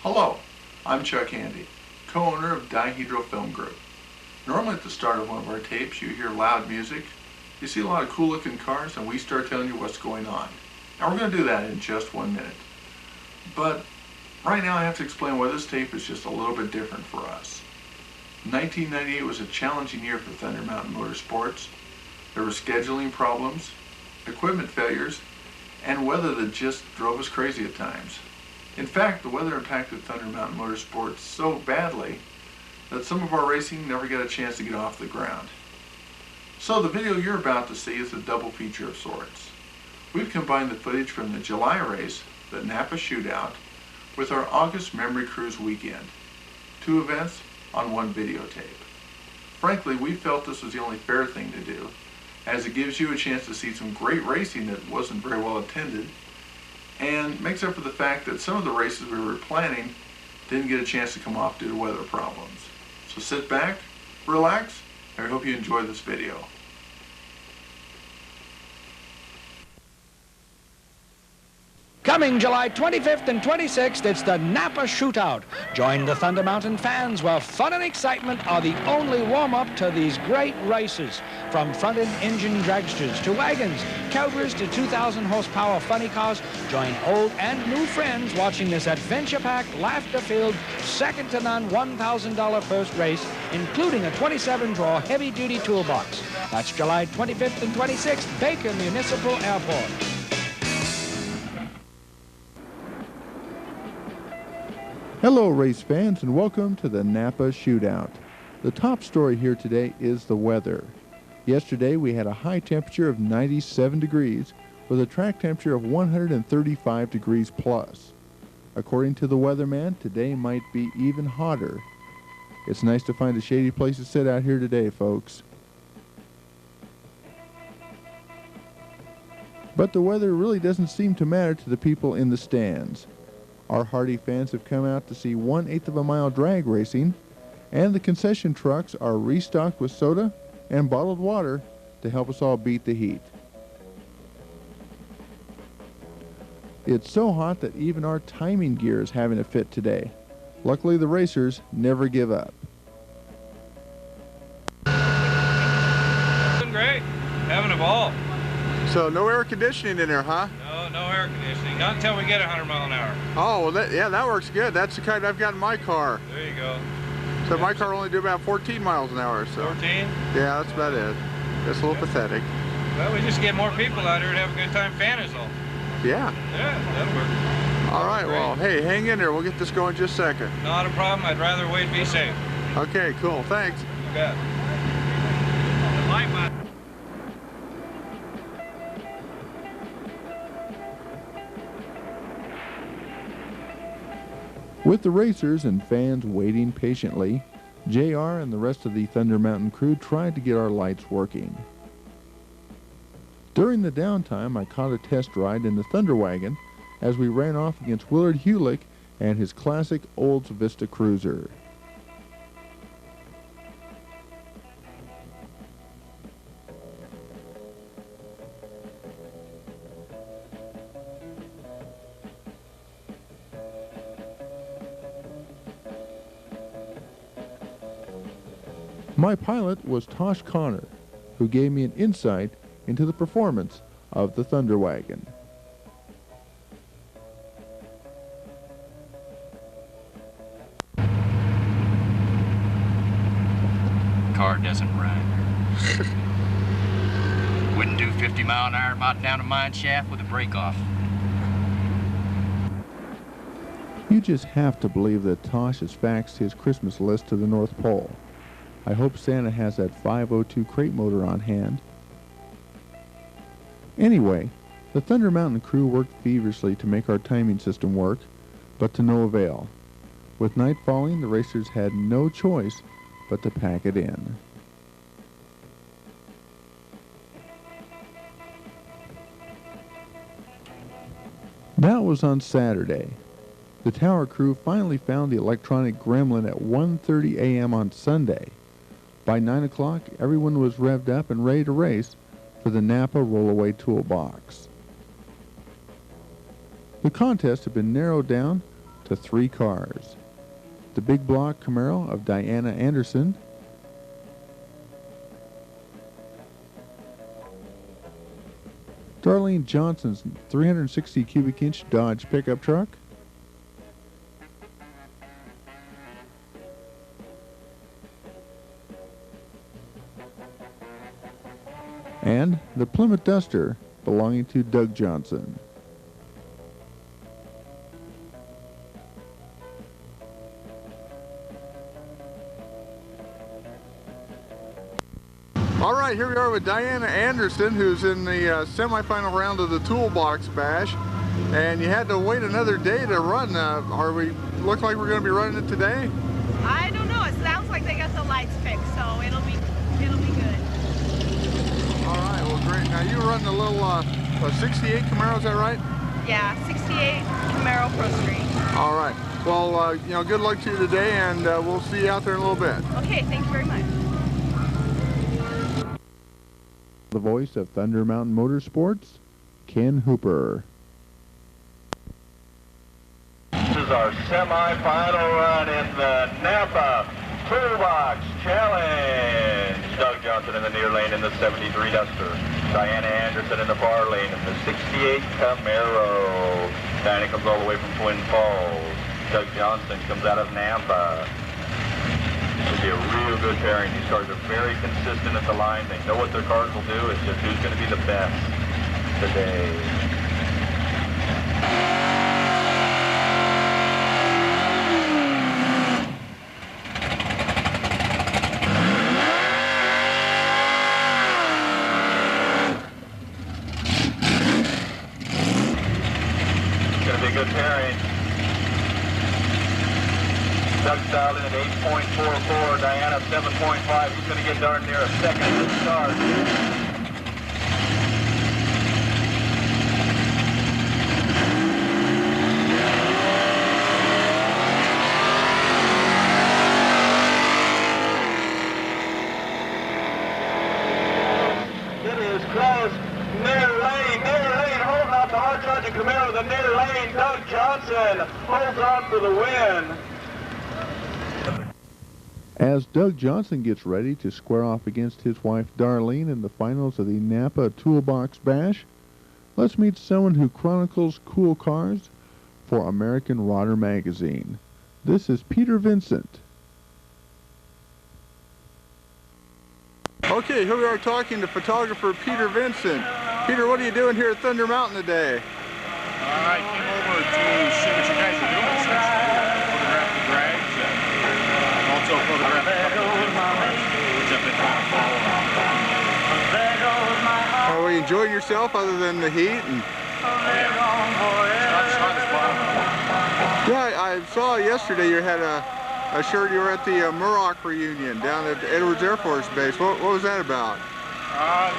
Hello, I'm Chuck Handy, co-owner of Dihedral Film Group. Normally at the start of one of our tapes you hear loud music, you see a lot of cool looking cars, and we start telling you what's going on. Now we're going to do that in just 1 minute. But right now I have to explain why this tape is just a little bit different for us. 1998 was a challenging year for Thunder Mountain Motorsports. There were scheduling problems, equipment failures, and weather that just drove us crazy at times. In fact, the weather impacted Thunder Mountain Motorsports so badly that some of our racing never got a chance to get off the ground. So the video you're about to see is a double feature of sorts. We've combined the footage from the July race, the Napa Shootout, with our August Memory Cruise weekend. 2 events on 1 videotape. Frankly, we felt this was the only fair thing to do, as it gives you a chance to see some great racing that wasn't very well attended, and makes up for the fact that some of the races we were planning didn't get a chance to come off due to weather problems. So sit back, relax, and I hope you enjoy this video. Coming July 25th and 26th, it's the Napa Shootout. Join the Thunder Mountain fans where fun and excitement are the only warm-up to these great races. From front-end engine dragsters to wagons, Cobras to 2,000 horsepower funny cars, join old and new friends watching this adventure-packed, laughter-filled, second-to-none $1,000 first race, including a 27-drawer heavy-duty toolbox. That's July 25th and 26th, Baker Municipal Airport. Hello race fans and welcome to the Napa Shootout. The top story here today is the weather. Yesterday we had a high temperature of 97 degrees with a track temperature of 135 degrees plus. According to the weatherman, today might be even hotter. It's nice to find a shady place to sit out here today, folks. But the weather really doesn't seem to matter to the people in the stands. Our hardy fans have come out to see 1/8 of a mile drag racing, and the concession trucks are restocked with soda and bottled water to help us all beat the heat. It's so hot that even our timing gear is having a fit today. Luckily, the racers never give up. Doing great. Having a ball. So no air conditioning in there, huh? No air conditioning. Not until we get 100 mile an hour. Oh, well, that works good. That's the kind I've got in my car. There you go. So my car only do about 14 miles an hour. So 14? yeah, that's about it. That's a little pathetic. Well, we just get more people out here to have a good time fanning us all. Yeah. Yeah, that'll work. All right, well, hey, hang in there. We'll get this going just a second. Not a problem. I'd rather wait and be safe. Okay, cool. Thanks. You bet. With the racers and fans waiting patiently, JR and the rest of the Thunder Mountain crew tried to get our lights working. During the downtime, I caught a test ride in the Thunder Wagon as we ran off against Willard Hulick and his classic Olds Vista Cruiser. My pilot was Tosh Connor, who gave me an insight into the performance of the Thunder Wagon. Car doesn't run. Wouldn't do 50 mile an hour about down a mine shaft with a brake off. You just have to believe that Tosh has faxed his Christmas list to the North Pole. I hope Santa has that 502 crate motor on hand. Anyway, the Thunder Mountain crew worked feverishly to make our timing system work, but to no avail. With night falling, the racers had no choice but to pack it in. That was on Saturday. The tower crew finally found the electronic gremlin at 1:30 a.m. on Sunday. By 9 o'clock, everyone was revved up and ready to race for the Napa Rollaway Toolbox. The contest had been narrowed down to to 3 cars. The big block Camaro of Diana Anderson, Darlene Johnson's 360 cubic inch Dodge pickup truck, and the Plymouth Duster belonging to Doug Johnson. All right, here we are with Diana Anderson, who's in the semifinal round of the Toolbox Bash, and you had to wait another day to run. Look like we're going to be running it today? I don't know. It sounds like they got the lights fixed, so it'll be good. All right, well, great. Now you run the little 68 Camaro, is that right? Yeah, 68 Camaro Pro Street. All right. Well, good luck to you today, and we'll see you out there in a little bit. Okay, thank you very much. The voice of Thunder Mountain Motorsports, Ken Hooper. This is our semi-final run in the Napa Toolbox Challenge. Doug Johnson in the near lane in the 73 Duster. Diana Anderson in the far lane in the 68 Camaro. Diana comes all the way from Twin Falls. Doug Johnson comes out of Napa. It'll be a real good pairing. These cars are very consistent at the line. They know what their cars will do. It's just who's going to be the best today. It's going to be a good pairing. Doug dialed in at 8.44, Diana 7.5. He's going to get darn near a second at the start. It is close. Near lane, holding off the hard charging Camaro, the near lane. Doug Johnson holds on for the win. As Doug Johnson gets ready to square off against his wife Darlene in the finals of the Napa Toolbox Bash, let's meet someone who chronicles cool cars for American Rodder magazine. This is Peter Vincent. Okay, here we are talking to photographer Peter Vincent. Peter, what are you doing here at Thunder Mountain today? I came over to see what you guys are doing, essentially. Photograph the drags and also photograph a couple of different cars, which I've been trying to follow. Are you enjoying yourself other than the heat? And It's not as fun. yeah, I saw yesterday you had a shirt. You were at the Muroc reunion down at Edwards Air Force Base. What was that about?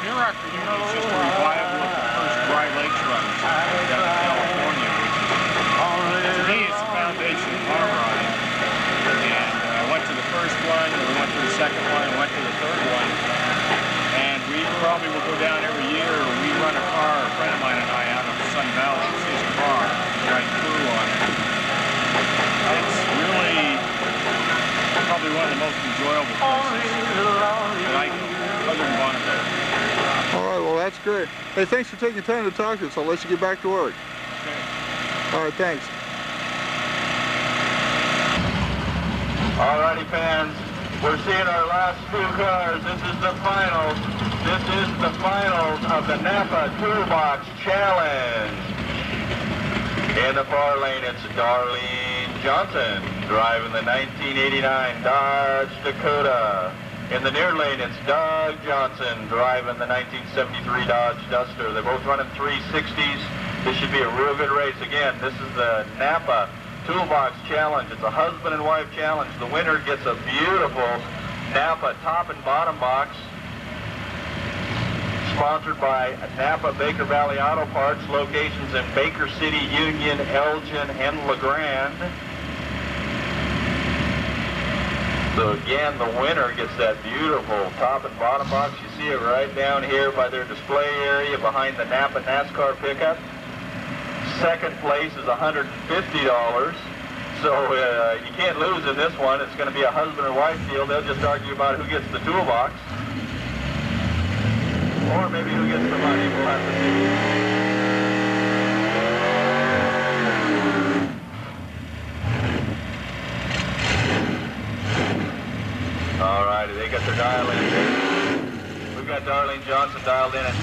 Muroc reunion is just a revival of the first dry lakes runs down in California, which is, to me, it's the foundation of car riding. And I went to the first one, and we went to the second one, and went to the third one. And we probably will go down every year. We run a car, a friend of mine and I, out of Sun Valley. It's his car, got crew on it. It's really probably one of the most enjoyable places that I go, other than Bonneville. All right, well, that's great. Hey, thanks for taking time to talk to us. I'll let you get back to work. Okay. All right, thanks. Alrighty, fans, we're seeing our last two cars. This is the finals. This is the finals of the Napa Toolbox Challenge. In the far lane, it's Darlene Johnson driving the 1989 Dodge Dakota. In the near lane, it's Doug Johnson driving the 1973 Dodge Duster. They're both running 360s. This should be a real good race. Again, this is the Napa Toolbox Challenge. It's a husband and wife challenge. The winner gets a beautiful Napa top and bottom box, sponsored by Napa Baker Valley Auto Parts, locations in Baker City, Union, Elgin, and LeGrand. So again, the winner gets that beautiful top and bottom box. You see it right down here by their display area behind the Napa NASCAR pickup. Second place is $150. So you can't lose in this one. It's going to be a husband or wife deal. They'll just argue about who gets the toolbox. Or maybe who gets the money. We'll have to see. All righty, they got their dial in there. We've got Darlene Johnson dialed in at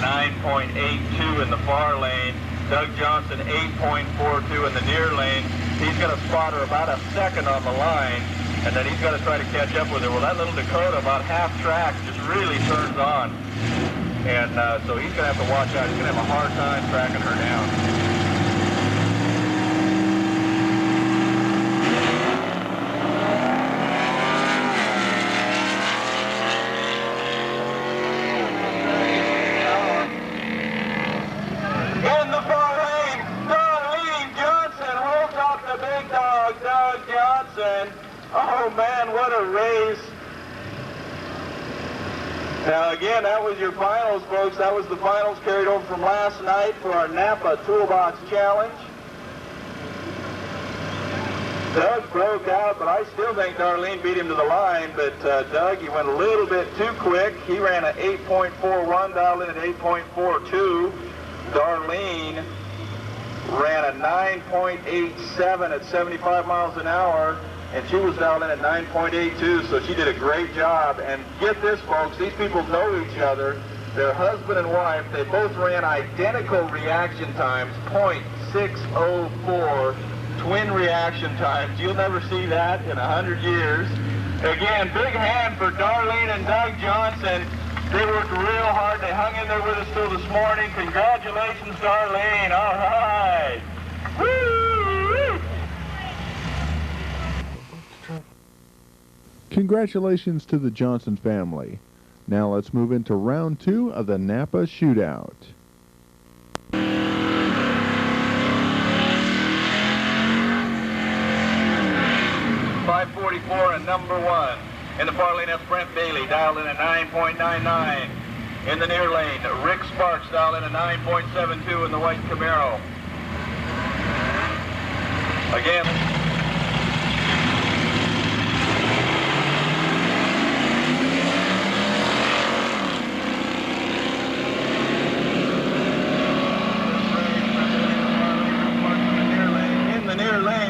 9.82 in the far lane. Doug Johnson 8.42 in the near lane. He's got a spotter about a second on the line, and then he's got to try to catch up with her. Well, that little Dakota, about half track, just really turns on. And so he's going to have to watch out. He's going to have a hard time tracking her down. In the far lane, Darlene Johnson holds off the big dog, Doug Johnson. Oh man, what a race. Now again, that was your finals, folks. That was the finals carried over from last night for our Napa Toolbox Challenge. Doug broke out, but I still think Darlene beat him to the line. But Doug, he went a little bit too quick. He ran an 8.41, dialed in at 8.42. Darlene ran a 9.87 at 75 miles an hour. And she was dialed in at 9.82, so she did a great job. And get this, folks, these people know each other. They're husband and wife. They both ran identical reaction times, .604, twin reaction times. You'll never see that in 100 years. Again, big hand for Darlene and Doug Johnson. They worked real hard. They hung in there with us till this morning. Congratulations, Darlene. All right. Woo! Congratulations to the Johnson family. Now let's move into round 2 of the Napa Shootout. 544 and number 1. In the far lane, that's Brent Bailey, dialed in at 9.99. In the near lane, Rick Sparks, dialed in at 9.72 in the white Camaro. Again.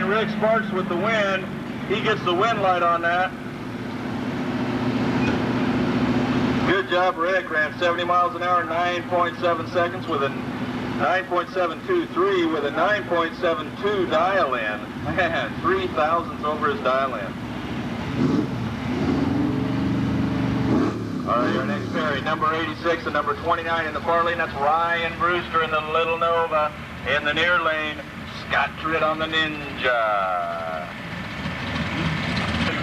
Rick Sparks with the win. He gets the win light on that. Good job, Rick. Ran 70 miles an hour, 9.7 seconds with a 9.723 with a 9.72 dial in. Man, 3 thousandths over his dial in. All right, your next pair, number 86 and number 29 in the far lane. That's Ryan Brewster in the Little Nova. In the near lane, Scott Tritt on the Ninja.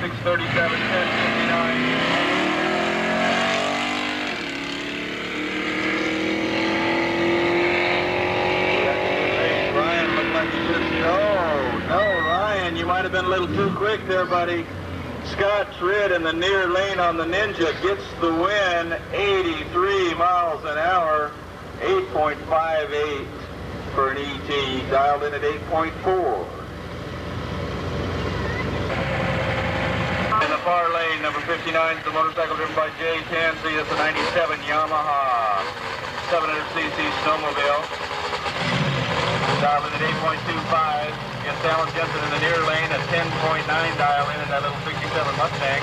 637, 1059. Ryan looked like he just, no, Ryan, you might have been a little too quick there, buddy. Scott Tritt in the near lane on the Ninja gets the win, 83 miles an hour, 8.58. For an ET, dialed in at 8.4. In the far lane, number 59 is the motorcycle driven by Jay Tansey. It's a 97 Yamaha 700cc snowmobile. Dialed in at 8.25. Against Alan Jensen in the near lane at 10.9 dial in that little 67 Mustang.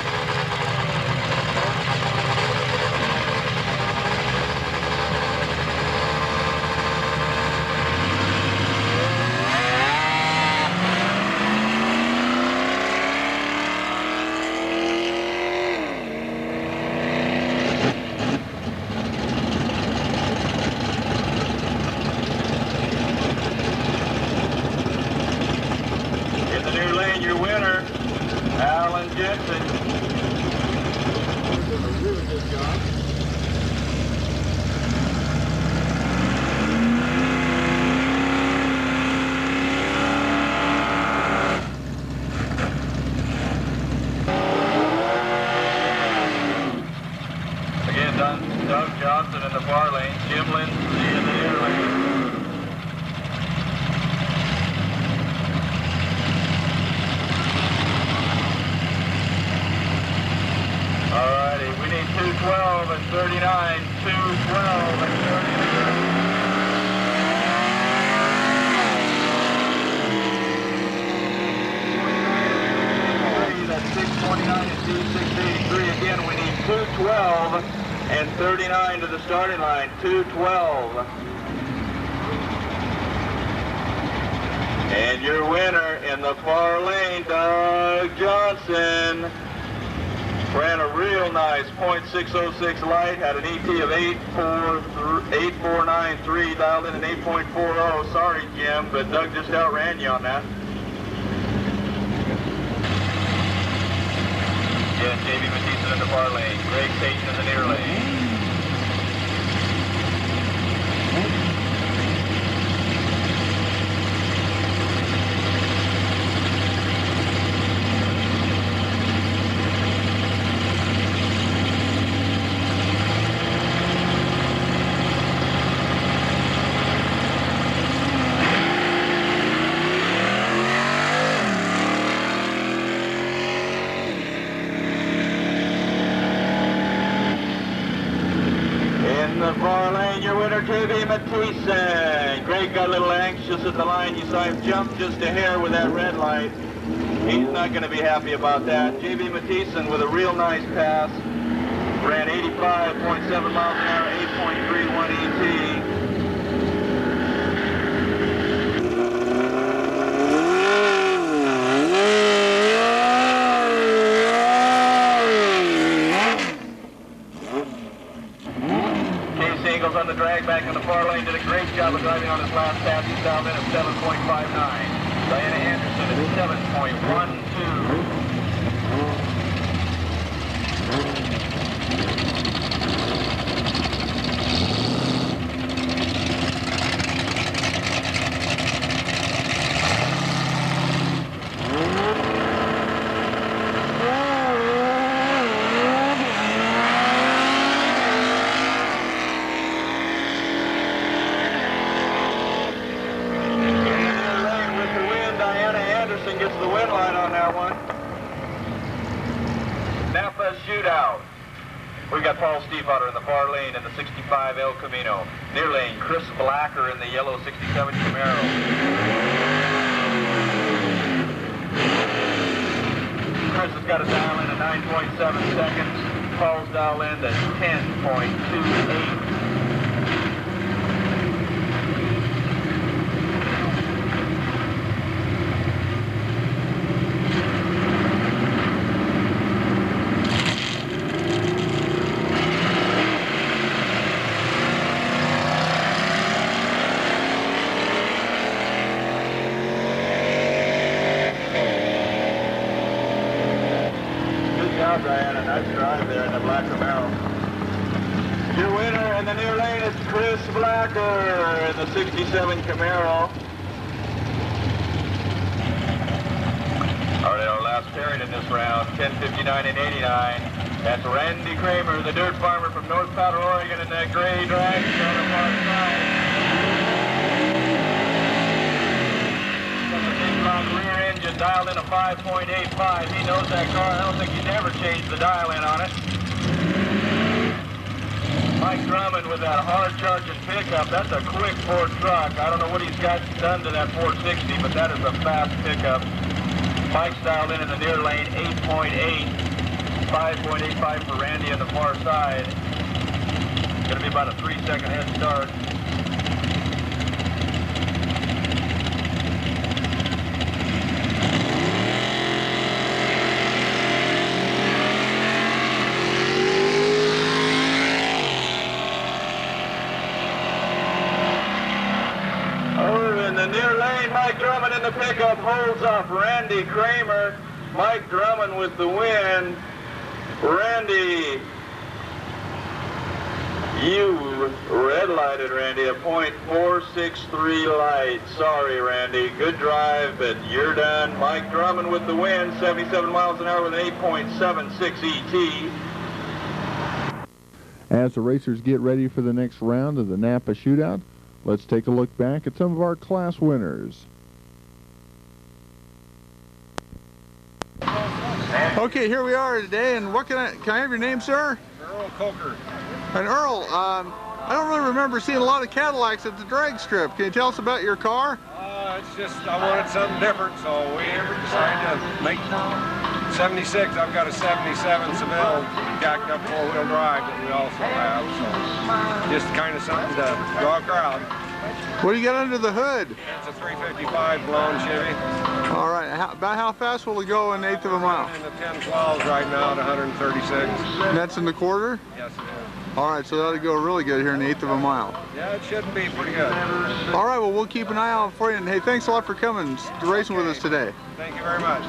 Doug Johnson in the far lane, Jim Lindsay in the near lane. and 39, 2:12 and 39. That's 6:29 and 2:683. Again, we need 2:12 and 39 to the starting line. 2:12. And your winner in the far lane, Doug Johnson. Ran a real nice .606 light, had an ET of 8493, dialed in an 8.40. Sorry, Jim, but Doug just outran you on that. Yes, J.B. Matisse in the far lane. Greg Station in the near lane. J.B. Matisse. Greg got a little anxious at the line. You saw him jump just a hair with that red light. He's not going to be happy about that. J.B. Matisse with a real nice pass. Ran 85.7 miles an hour, 8.31 ET. On the drag back in the far lane, did a great job of driving on his last pass. He's dialed in at 7.59. Diana Anderson at 7.21. Gets the win line on that one. Napa Shootout. We got Paul Stiefvater in the far lane in the 65 El Camino. Near lane, Chris Blacker in the yellow 67 Camaro. Chris has got a dial in at 9.7 seconds. Paul's dial in at 10.28. Diana, nice drive there in the black Camaro. Your winner in the near lane is Chris Blacker in the 67 Camaro. All right, our last pairing in this round, 10:59 and 89. That's Randy Kramer, the dirt farmer from North Powder, Oregon, in that gray drag on the far side. Rear engine dialed in a 5.85. He knows that car. I don't think he's ever changed the dial-in on it. Mike Drummond with that hard-charging pickup. That's a quick Ford truck. I don't know what he's got done to that 460, but that is a fast pickup. Mike's dialed in the near lane, 8.8. 5.85 for Randy on the far side. Going to be about a 3-second head start. Near lane, Mike Drummond in the pickup holds off Randy Kramer. Mike Drummond with the win. Randy, you red-lighted, Randy, a .463 light. Sorry, Randy. Good drive, but you're done. Mike Drummond with the win, 77 miles an hour with an 8.76 ET. As the racers get ready for the next round of the Napa Shootout, let's take a look back at some of our class winners. Okay, here we are today, and what can I have your name, sir? Earl Coker. And Earl, I don't really remember seeing a lot of Cadillacs at the drag strip. Can you tell us about your car? It's just, I wanted something different, so we decided to make 76. I've got a 77 Seville jacked up four-wheel drive that we also have, so just kind of something to draw a crowd. What do you got under the hood? It's a 355 blown Chevy. All right, about how fast will it go in 1/8 of a mile? In the 10-12s right now at 136. And that's in the quarter? Yes, it is. All right, so that'll go really good here in 1/8 of a mile. Yeah, it should be pretty good. All right, well, we'll keep an eye out for you. And hey, thanks a lot for coming to racing with us today. Thank you very much.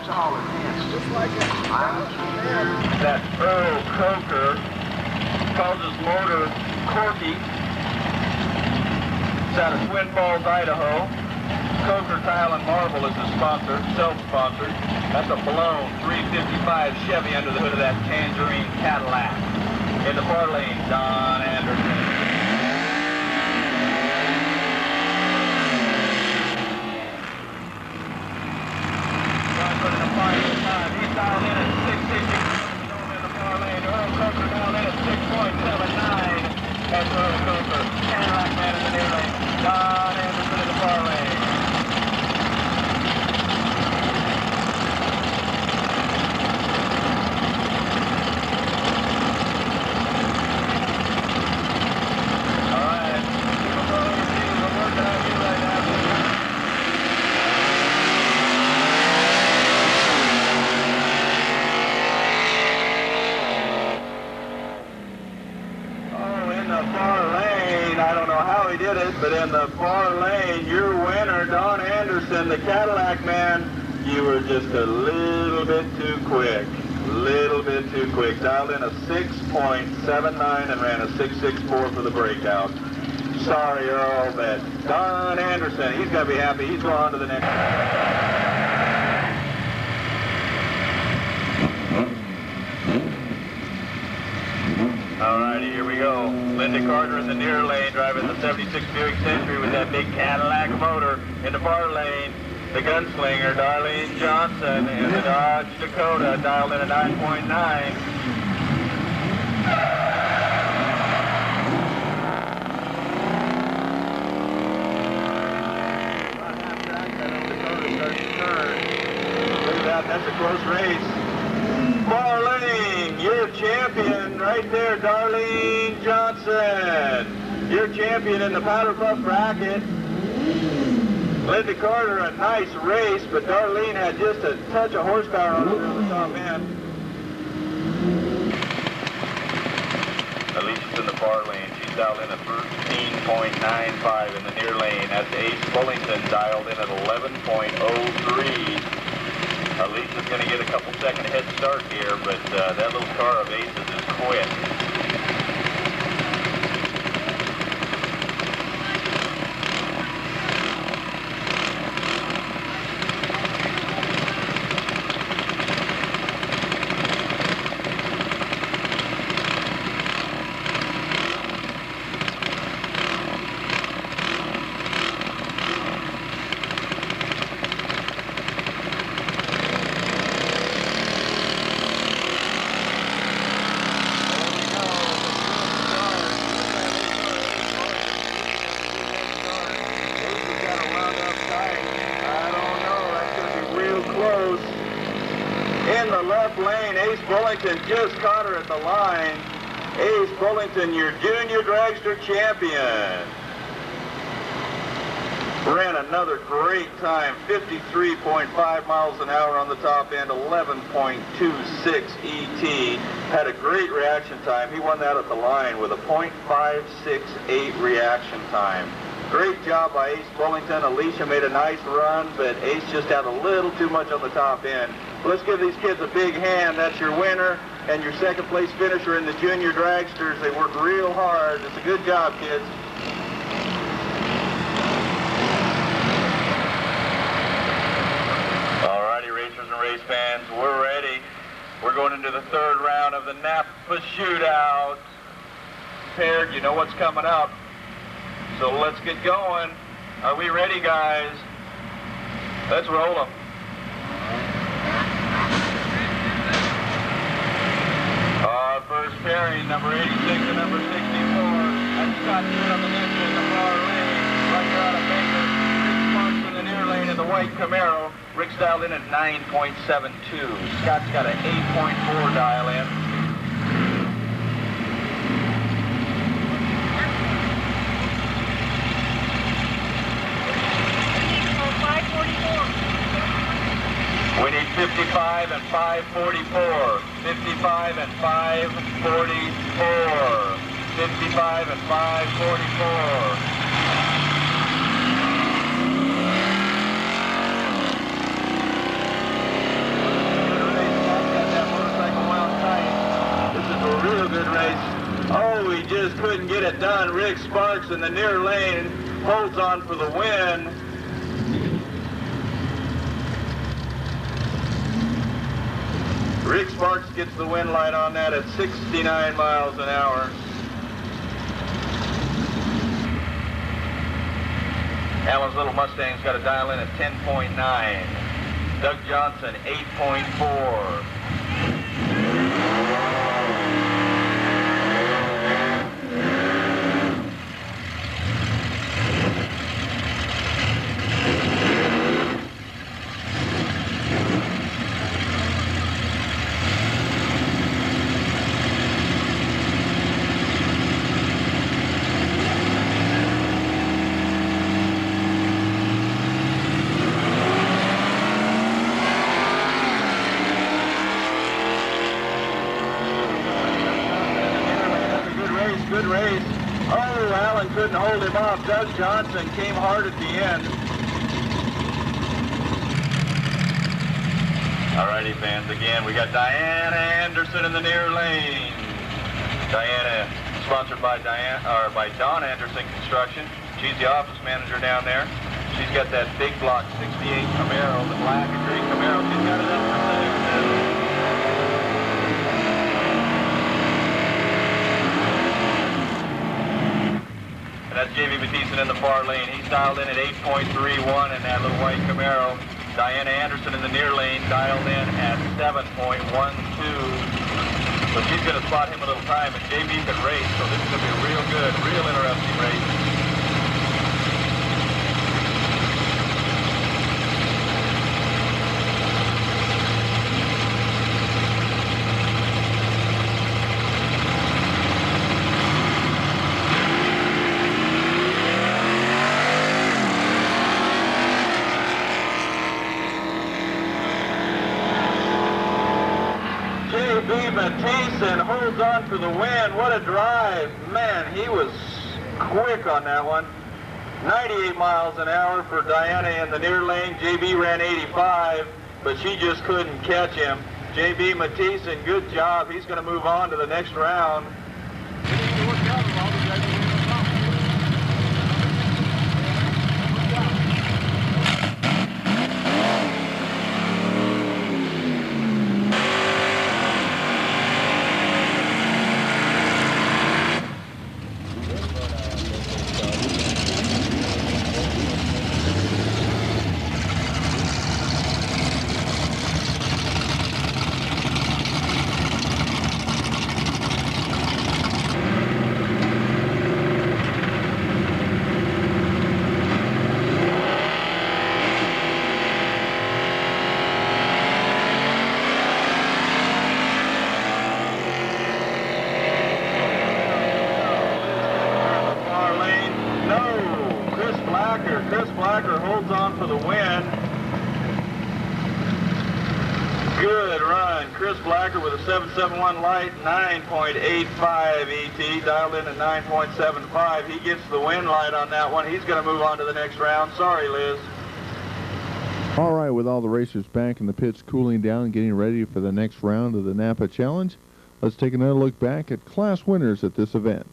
That Earl Coker calls his motor Corky. It's out of Twin Falls, Idaho. Coker Tile and Marble is the sponsor, self-sponsored. That's a blown 355 Chevy under the hood of that Tangerine Cadillac. In the far lane, Don Anderson. John put in a 5.5. He's dialed in at 660. In the far lane, Earl Coker dialed in at 6.79. That's Earl Coker. Cadillac man in the near lane. Don Anderson in the far lane. But in the far lane, your winner, Don Anderson, the Cadillac man, you were just a little bit too quick. Little bit too quick. Dialed in a 6.79 and ran a 6.64 for the breakout. Sorry, Earl, but Don Anderson, he's got to be happy. He's going on to the next one. Alrighty, here we go. Linda Carter in the near lane, driving the 76 Buick Century with that big Cadillac motor. In the far lane, the gunslinger, Darlene Johnson, in the Dodge Dakota, dialed in a 9.9. That's a close race. Far lane, your champion right there, Darlene Johnson. Your champion in the Powder Puff bracket. Linda Carter, a nice race, but Darlene had just a touch of horsepower on her on the top end. Alicia's in the far lane. She's dialed in at 13.95 in the near lane. That's Ace Bullington dialed in at 11.03. Alicia's going to get a couple second head start here, but that little car of Ace's is quick. In the left lane, Ace Bullington just caught her at the line. Ace Bullington, your junior dragster champion. Ran another great time, 53.5 miles an hour on the top end, 11.26 ET. Had a great reaction time. He won that at the line with a .568 reaction time. Great job by Ace Bullington. Alicia made a nice run, but Ace just had a little too much on the top end. Let's give these kids a big hand. That's your winner and your second place finisher in the junior dragsters. They worked real hard. It's a good job, kids. Alrighty, racers and race fans, we're ready. We're going into the third round of the Napa Shootout. Prepared, you know what's coming up. So let's get going. Are we ready, guys? Let's roll them. First pairing, number 86 and number 61. got good on the next in the far lane. Right out of Baker. Rick Sparks in the near lane in the white Camaro. Rick's dialed in at 9.72. Scott's got an 8.4 dial in. We need 55 and 544. 55 and 544. 55 and 544. This is a real good race. Oh, we just couldn't get it done. Rick Sparks in the near lane holds on for the win. Rick Sparks gets the win light on that at 69 miles an hour. Alan's little Mustang's got a dial in at 10.9. Doug Johnson, 8.4. Good race. Oh, Alan couldn't hold him off. Doug Johnson came hard at the end. Alrighty, fans, again, we got Diana Anderson in the near lane. Diana, sponsored by Dawn Anderson Construction. She's the office manager down there. She's got that big block 68 Camaro, the black and green Camaro. She's got it up for sale. That's J.B. Mathieson in the far lane. He's dialed in at 8.31 in that little white Camaro. Diana Anderson in the near lane dialed in at 7.12. So she's going to spot him a little time, and J.B. can race, so this is going to be a real good, real interesting race. Mathieson holds on for the win. What a drive. Man, he was quick on that one. 98 miles an hour for Diana in the near lane. JB ran 85, but she just couldn't catch him. JB Mathieson, good job. He's going to move on to the next round. Chris Blacker holds on for the win. Good run. Chris Blacker with a 771 light, 9.85 ET, dialed in at 9.75. He gets the win light on that one. He's going to move on to the next round. Sorry, Liz. All right, with all the racers back in the pits cooling down and getting ready for the next round of the Napa Challenge, let's take another look back at class winners at this event.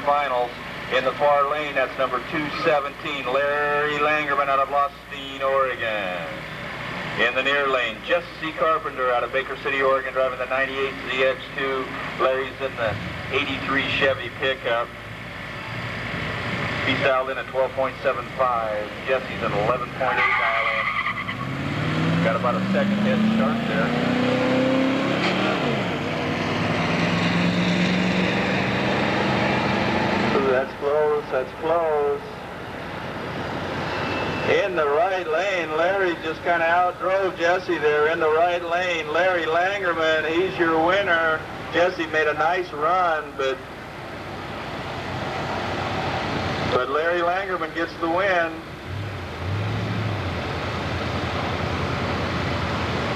Finals in the far lane, that's number 217, Larry Langerman out of Lostine, Oregon. In the near lane, Jesse Carpenter out of Baker City, Oregon, driving the 98 ZX2. Larry's in the 83 Chevy pickup. He's dialed in at 12.75. Jesse's at 11.8 dial in. Got about a second head start there. Ooh, that's close, that's close. In the right lane, Larry just kind of outdrove Jesse there in the right lane. Larry Langerman, he's your winner. Jesse made a nice run, but Larry Langerman gets the win.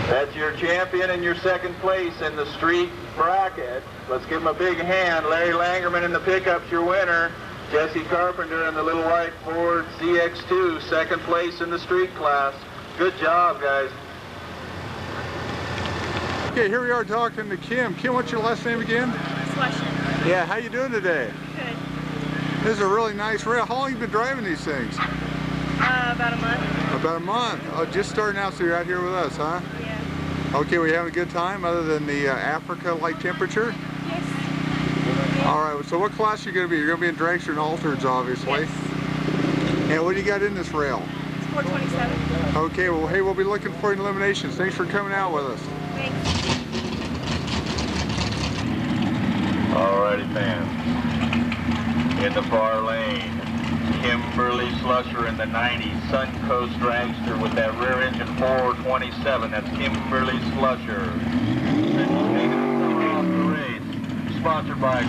That's your champion and your second place in the street bracket. Let's give him a big hand. Larry Langerman in the pickup's your winner. Jesse Carpenter in the little white Ford ZX2, second place in the street class. Good job, guys. Okay, here we are talking to Kim. Kim, what's your last name again? Slushin. Yeah, how you doing today? Good. This is a really nice rail. How long have you been driving these things? About a month. About a month. Oh, just starting out, so you're out here with us, huh? Yeah. Okay, we having a good time other than the Africa-like temperature? Yes. All right, so what class are you going to be? You're going to be in dragster and altereds, obviously. Yes. And what do you got in this rail? It's 427. Okay, well, hey, we'll be looking for eliminations. Thanks for coming out with us. Thanks. Alrighty, fans. In the far lane, Kimberly Slusher in the 90 Suncoast Dragster with that rear engine 427. That's Kimberly Slusher. Taking off the race. Sponsored by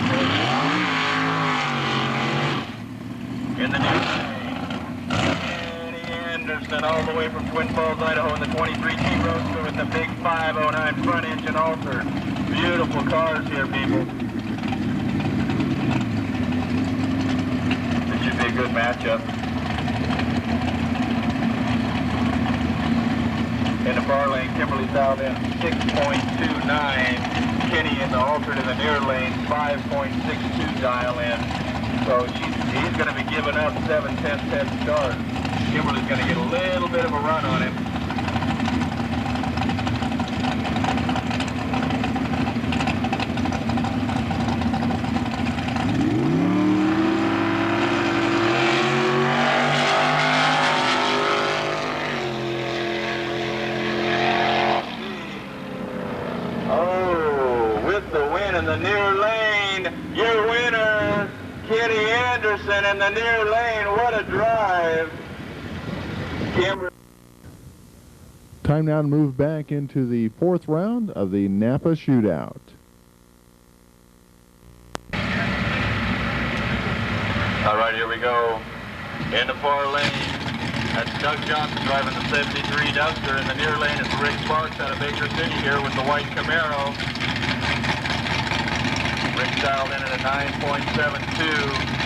in the new lane, Kenny Anderson all the way from Twin Falls, Idaho in the 23T Roadster with the big 509 front engine altered. Beautiful cars here, people. This should be a good matchup. In the far lane, Kimberly dialed in 6.29. Kenny in the altered in the near lane, 5.62 dial in. So he's going to be giving up 7/10 head start. Kimberly's going to get a little bit of a run on him. In the near lane, your winner, Kenny Anderson in the near lane. What a drive. Time now to move back into the fourth round of the Napa Shootout. All right, here we go. In the far lane, that's Doug Johnson driving the 73 Duster. In the near lane, it's Rick Sparks out of Baker City here with the white Camaro. Rick dialed in at a 9.72.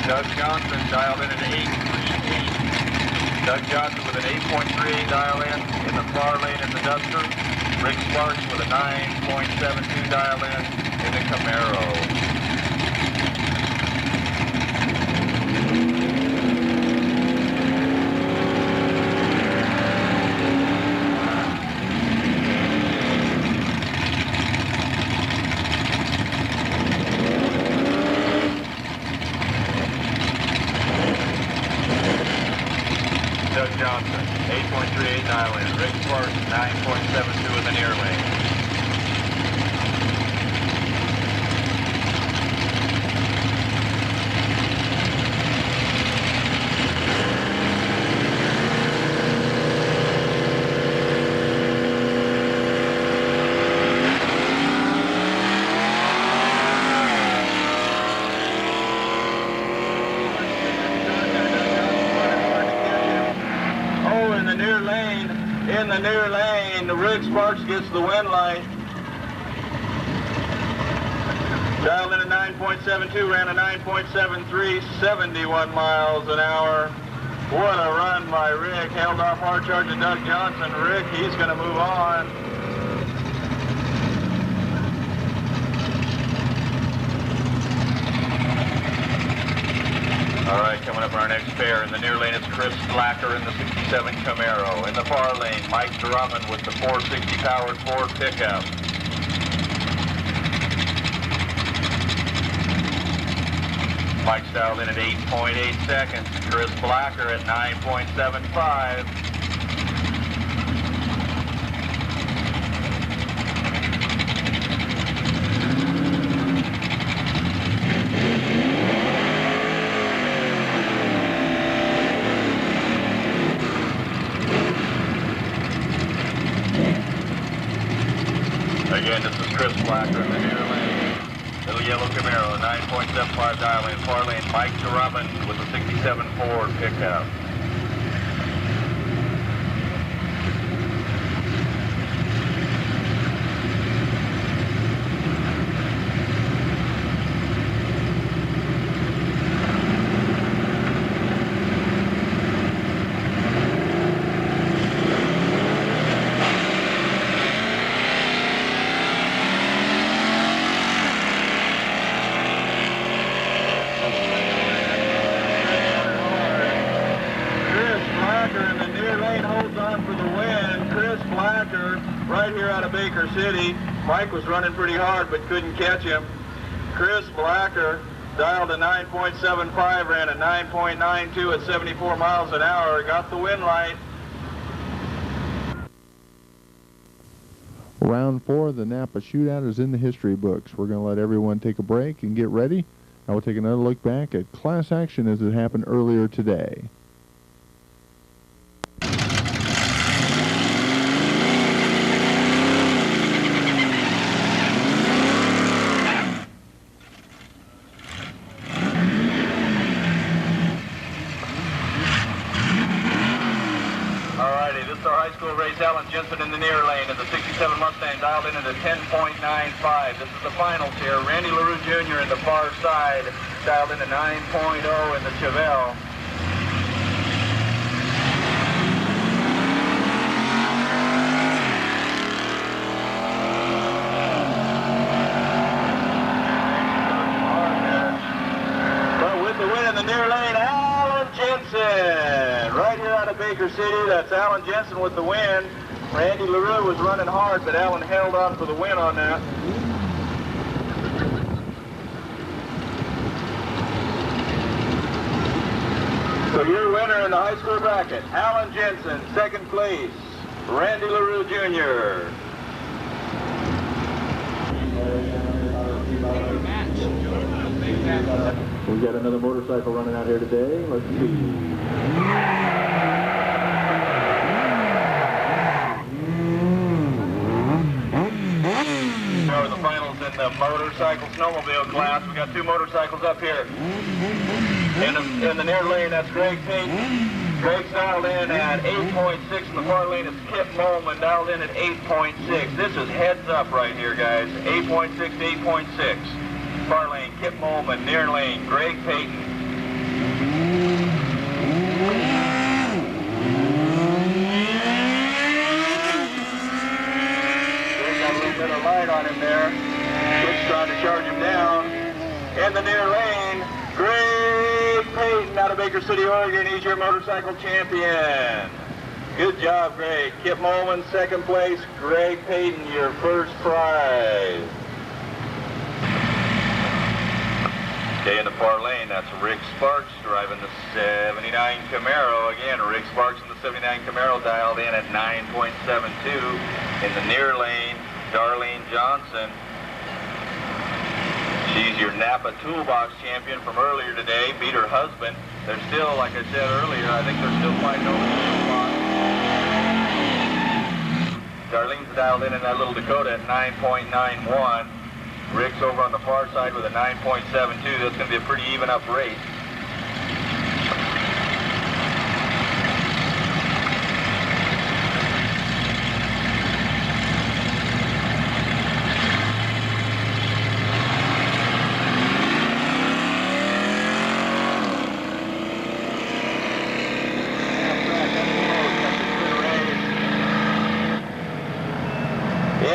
Doug Johnson dialed in at 8.38. Doug Johnson with an 8.38 dial in the far lane in the Duster. Rick Sparks with a 9.72 dial in the Camaro. Doug Johnson, 8.38 dial in. Rick Sparks, 9.72 in the near lane. In the near lane, Rick Sparks gets the win light. Dialed in at 9.72, ran a 9.73, 71 miles an hour. What a run by Rick. Held off hard charge of Doug Johnson. Rick, he's going to move on. All right, coming up on our next pair. In the near lane, it's Chris Slacker in the 67 Camaro. In the far lane, Mike Drummond with the 460 powered Ford pickup. Mike's dialed in at 8.8 seconds. Chris Blacker at 9.75. Again, this is Chris Blacker in the near lane. Little yellow Camaro, 9.75 dial in. Far lane, Mike Drummond with a 67 Ford pickup. Right here out of Baker City. Mike was running pretty hard but couldn't catch him. Chris Blacker dialed a 9.75, ran a 9.92 at 74 miles an hour, got the win light. Round 4 of the Napa Shootout is in the history books. We're going to let everyone take a break and get ready. I will take another look back at class action as it happened earlier today. Alan Jensen in the near lane of the 67 Mustang, dialed in at a 10.95. This is the finals here. Randy LaRue Jr. in the far side, dialed in at 9.0 in the Chevelle. But with the win in the near lane, Alan Jensen. Right here out of Baker City, that's Alan Jensen with the win. Randy LaRue was running hard, but Alan held on for the win on that. So your winner in the high school bracket, Alan Jensen, second place, Randy LaRue Jr. We've got another motorcycle running out here today. Let's see. The finals in the motorcycle snowmobile class. We got two motorcycles up here. In the near lane, that's Greg Payton. Greg's dialed in at 8.6. In the far lane, it's Kip Molman, dialed in at 8.6. This is heads up right here, guys. 8.6 to 8.6. Far lane, Kip Molman. Near lane, Greg Payton. Bit of light on him there. Kip's trying to charge him down. In the near lane, Greg Payton out of Baker City, Oregon. He's your motorcycle champion. Good job, Greg. Kip Molman, second place. Greg Payton, your first prize. Okay, in the far lane, that's Rick Sparks driving the 79 Camaro. Again, Rick Sparks in the 79 Camaro, dialed in at 9.72. In the near lane, Darlene Johnson. She's your Napa Toolbox champion from earlier today. Beat her husband. They're still, like I said earlier, I think they're still fighting over the toolbox. Darlene's dialed in that little Dakota at 9.91. Rick's over on the far side with a 9.72. That's going to be a pretty even up race.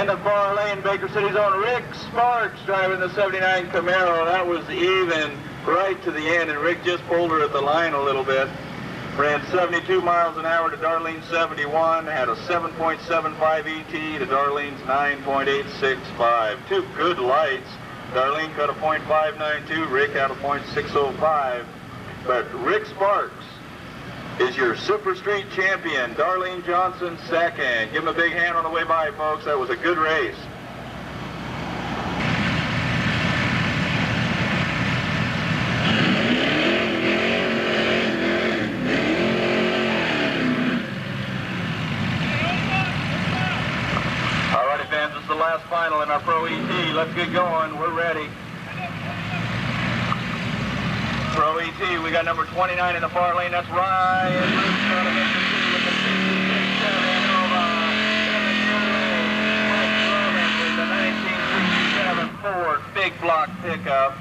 In the far lane, Baker City's own Rick Sparks driving the 79 Camaro. That was even right to the end, and Rick just pulled her at the line a little bit. Ran 72 miles an hour to Darlene's 71, had a 7.75 ET to Darlene's 9.865. Two good lights. Darlene cut a .592, Rick had a .605. But Rick Sparks is your Super Street champion. Darlene Johnson second. Give him a big hand on the way by, folks. That was a good race. Alrighty, fans, this is the last final in our Pro ET. Let's get going. We're ready. Pro ET, we got number 29 in the far lane. That's Ryan Brewster on the Mr. T with the 66 Nova. In the near lane, Mike Rollins with the 1967 Ford big block pickup.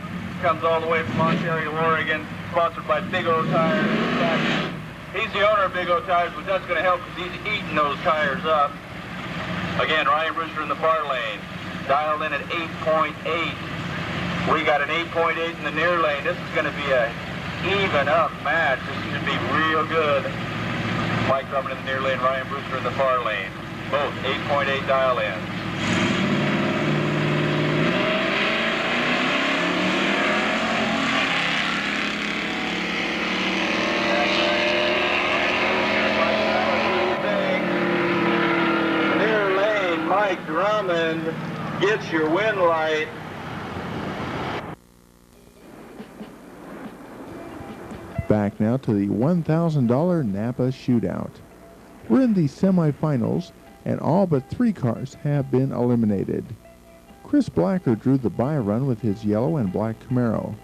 Comes all the way from Ontario, Oregon. Sponsored by Big O Tires. He's the owner of Big O Tires, but that's going to help because he's eating those tires up. Again, Ryan Brewster in the far lane. Dialed in at 8.8. We got an 8.8 in the near lane. This is going to be a even up match. This should be real good. Mike Drummond in the near lane, Ryan Brewster in the far lane. Both 8.8 dial ins. Near lane, Mike Drummond gets your win light. Back now to the $1,000 Napa Shootout. We're in the semifinals, and all but 3 cars have been eliminated. Chris Blacker drew the bye run with his yellow and black Camaro.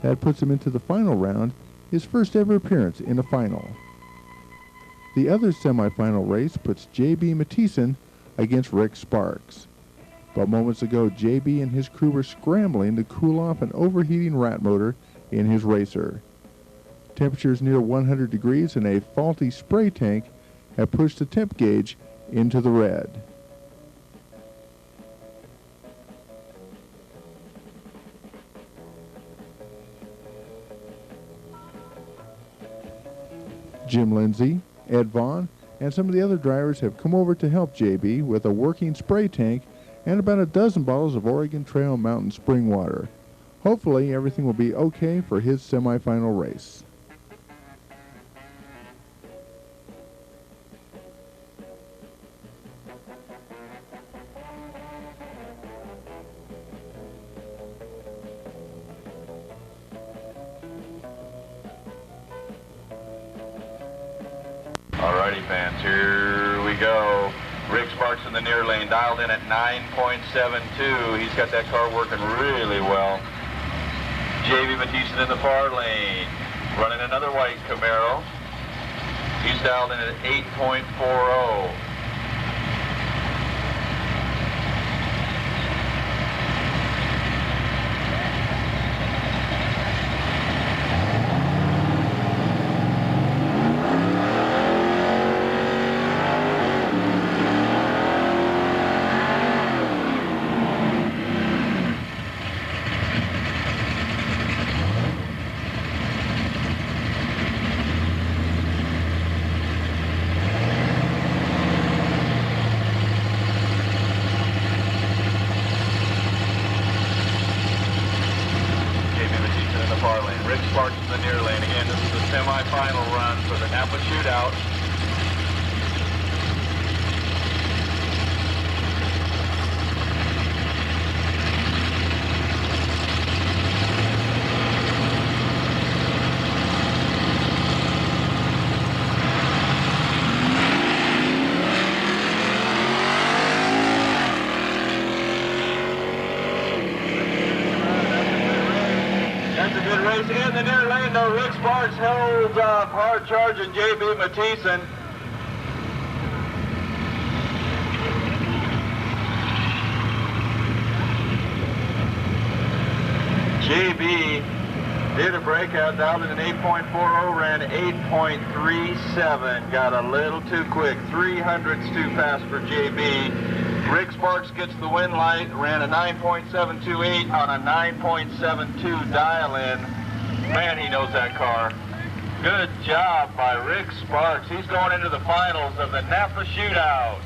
That puts him into the final round, his first ever appearance in a final. The other semifinal race puts J.B. Mathieson against Rick Sparks. But moments ago, J.B. and his crew were scrambling to cool off an overheating rat motor in his racer. Temperatures near 100 degrees and a faulty spray tank have pushed the temp gauge into the red. Jim Lindsay, Ed Vaughn, and some of the other drivers have come over to help JB with a working spray tank and about a dozen bottles of Oregon Trail Mountain spring water. Hopefully everything will be okay for his semifinal race. Alrighty, fans, here we go. Rick Sparks in the near lane, dialed in at 9.72. He's got that car working really well. J.B. Mathieson in the far lane, running another white Camaro. He's dialed in at 8.40. Rick Sparks in the near lane. Again, this is the semi-final run for the Napa Shootout. That's a good race in the near lane, though. Rick Sparks holds up, hard charging J.B. Mathieson. J.B. did a breakout, dialed in an 8.40, ran 8.37. Got a little too quick, 300ths too fast for J.B. Rick Sparks gets the win light, ran a 9.728 on a 9.72 dial-in. Man, he knows that car. Good job by Rick Sparks. He's going into the finals of the Napa Shootout.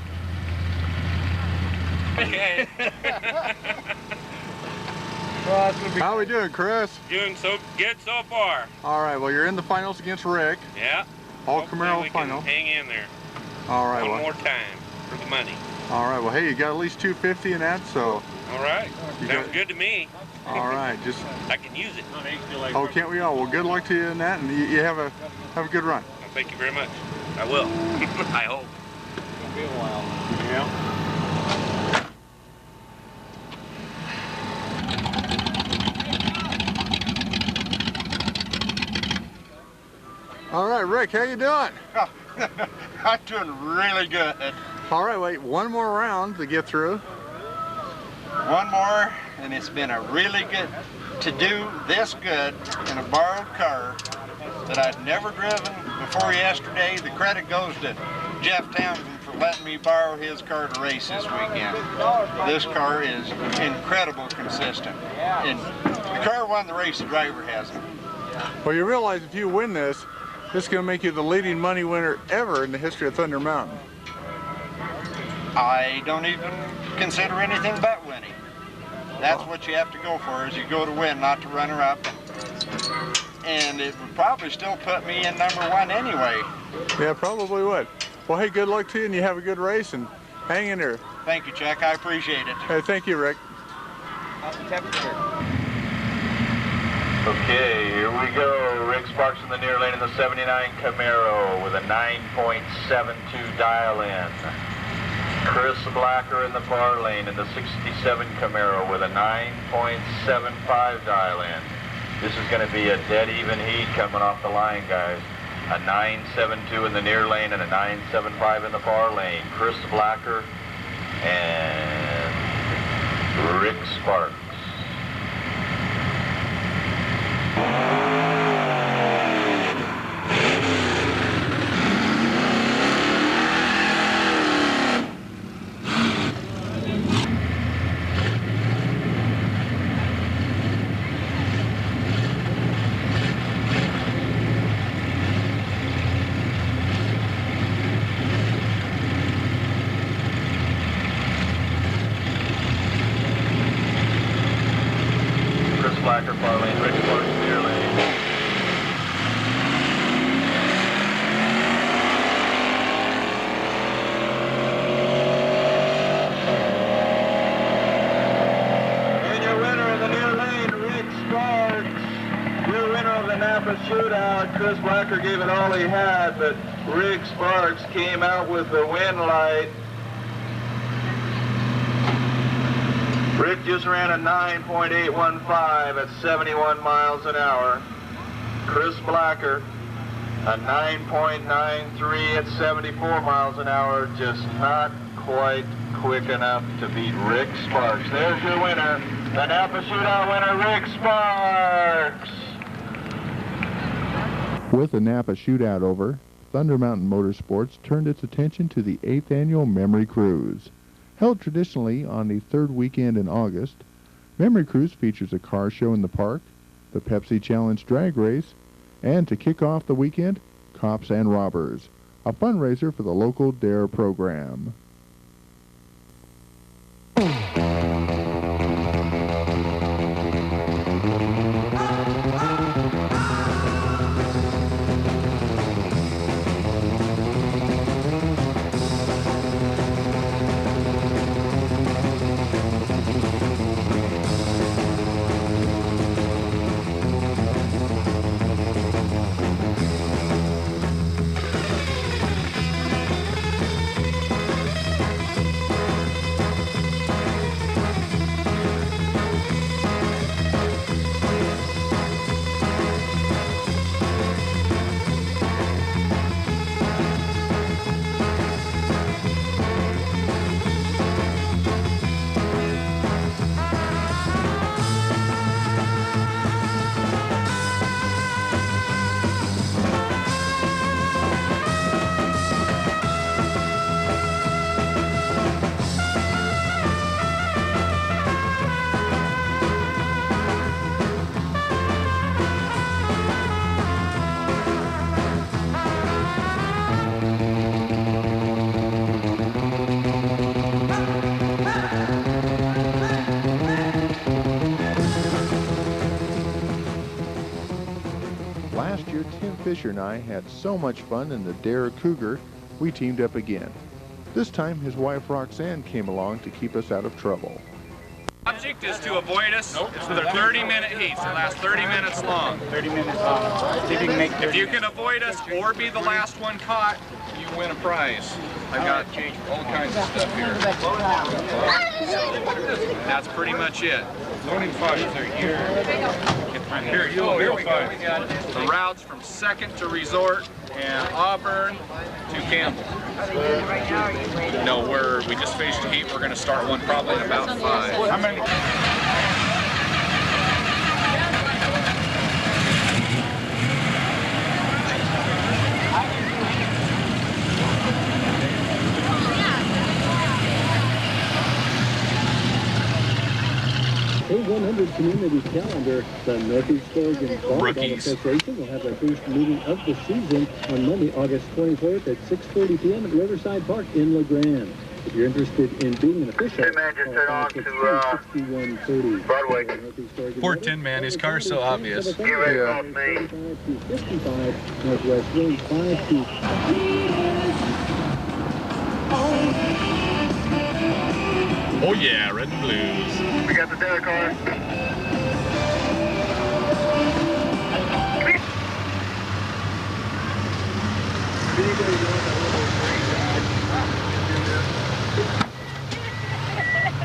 Well, How are we doing, Chris? Doing so good so far. All right, well, you're in the finals against Rick. Yeah. All Hopefully Camaro we final. Can hang in there. All right, One well. more time for the money. All right, well, hey, you got at least 250 in that, so. All right. You Sounds got- good to me. All right, just. I can use it. Oh, can't we all? Well, good luck to you in that, and you have a good run. Well, thank you very much. I will. I hope. It'll be a while. Yeah. All right, Rick, how you doing? I'm doing really good. All right, wait, one more round to get through. One more, and it's been a really good, to do this good in a borrowed car that I'd never driven before yesterday. The credit goes to Jeff Townsend for letting me borrow his car to race this weekend. This car is incredible consistent. And the car won the race, the driver hasn't. Well, you realize if you win this, this is going to make you the leading money winner ever in the history of Thunder Mountain. I don't even consider anything but winning. That's what you have to go for, is you go to win, not to runner up. And it would probably still put me in #1 anyway. Yeah, probably would. Well, hey, good luck to you, and you have a good race, and hang in there. Thank you, Chuck. I appreciate it. Hey, thank you, Rick. Okay, here we go. Rick Sparks in the near lane in the 79 Camaro with a 9.72 dial-in. Chris Blacker in the far lane in the 67 Camaro with a 9.75 dial-in. This is going to be a dead even heat coming off the line, guys. A 9.72 in the near lane and a 9.75 in the far lane. Chris Blacker and Rick Sparks. Blacker far lane, Rick Sparks near lane. And your winner in the near lane, Rick Sparks. Your winner of the Napa Shootout. Chris Blacker gave it all he had, but Rick Sparks came out with the win light. Rick just ran a 9.815 at 71 miles an hour. Chris Blacker, a 9.93 at 74 miles an hour, just not quite quick enough to beat Rick Sparks. There's your winner, the Napa Shootout winner, Rick Sparks. With the Napa Shootout over, Thunder Mountain Motorsports turned its attention to the 8th annual Memory Cruise. Held traditionally on the third weekend in August, Memory Cruise features a car show in the park, the Pepsi Challenge drag race, and to kick off the weekend, Cops and Robbers, a fundraiser for the local DARE program. Fisher and I had so much fun in the Dare Cougar, we teamed up again. This time, his wife Roxanne came along to keep us out of trouble. The object is to avoid us. It's the 30-minute heats. They last 30 minutes long. 30 minutes long. See if you can make 30 If you can avoid us or be the last one caught, you win a prize. I've got all kinds of stuff here. That's pretty much it. Loading fighters are here. Here we go. We got the routes from 2nd to Resort and Auburn to Campbell. No, we just finished a heat. We're going to start one probably in about 5. How many? A100 Community Calendar. The Northeast Oregon Volleyball Association will have their first meeting of the season on Monday, August 24th at 6:30 p.m. at Riverside Park in La Grande. If you're interested in being an official, call 6130. Broadway. Poor Tin Man, his car's so obvious. Get ready to call me. 55 Northwest Wind 52. Oh yeah, red and blues. We got the dinner car.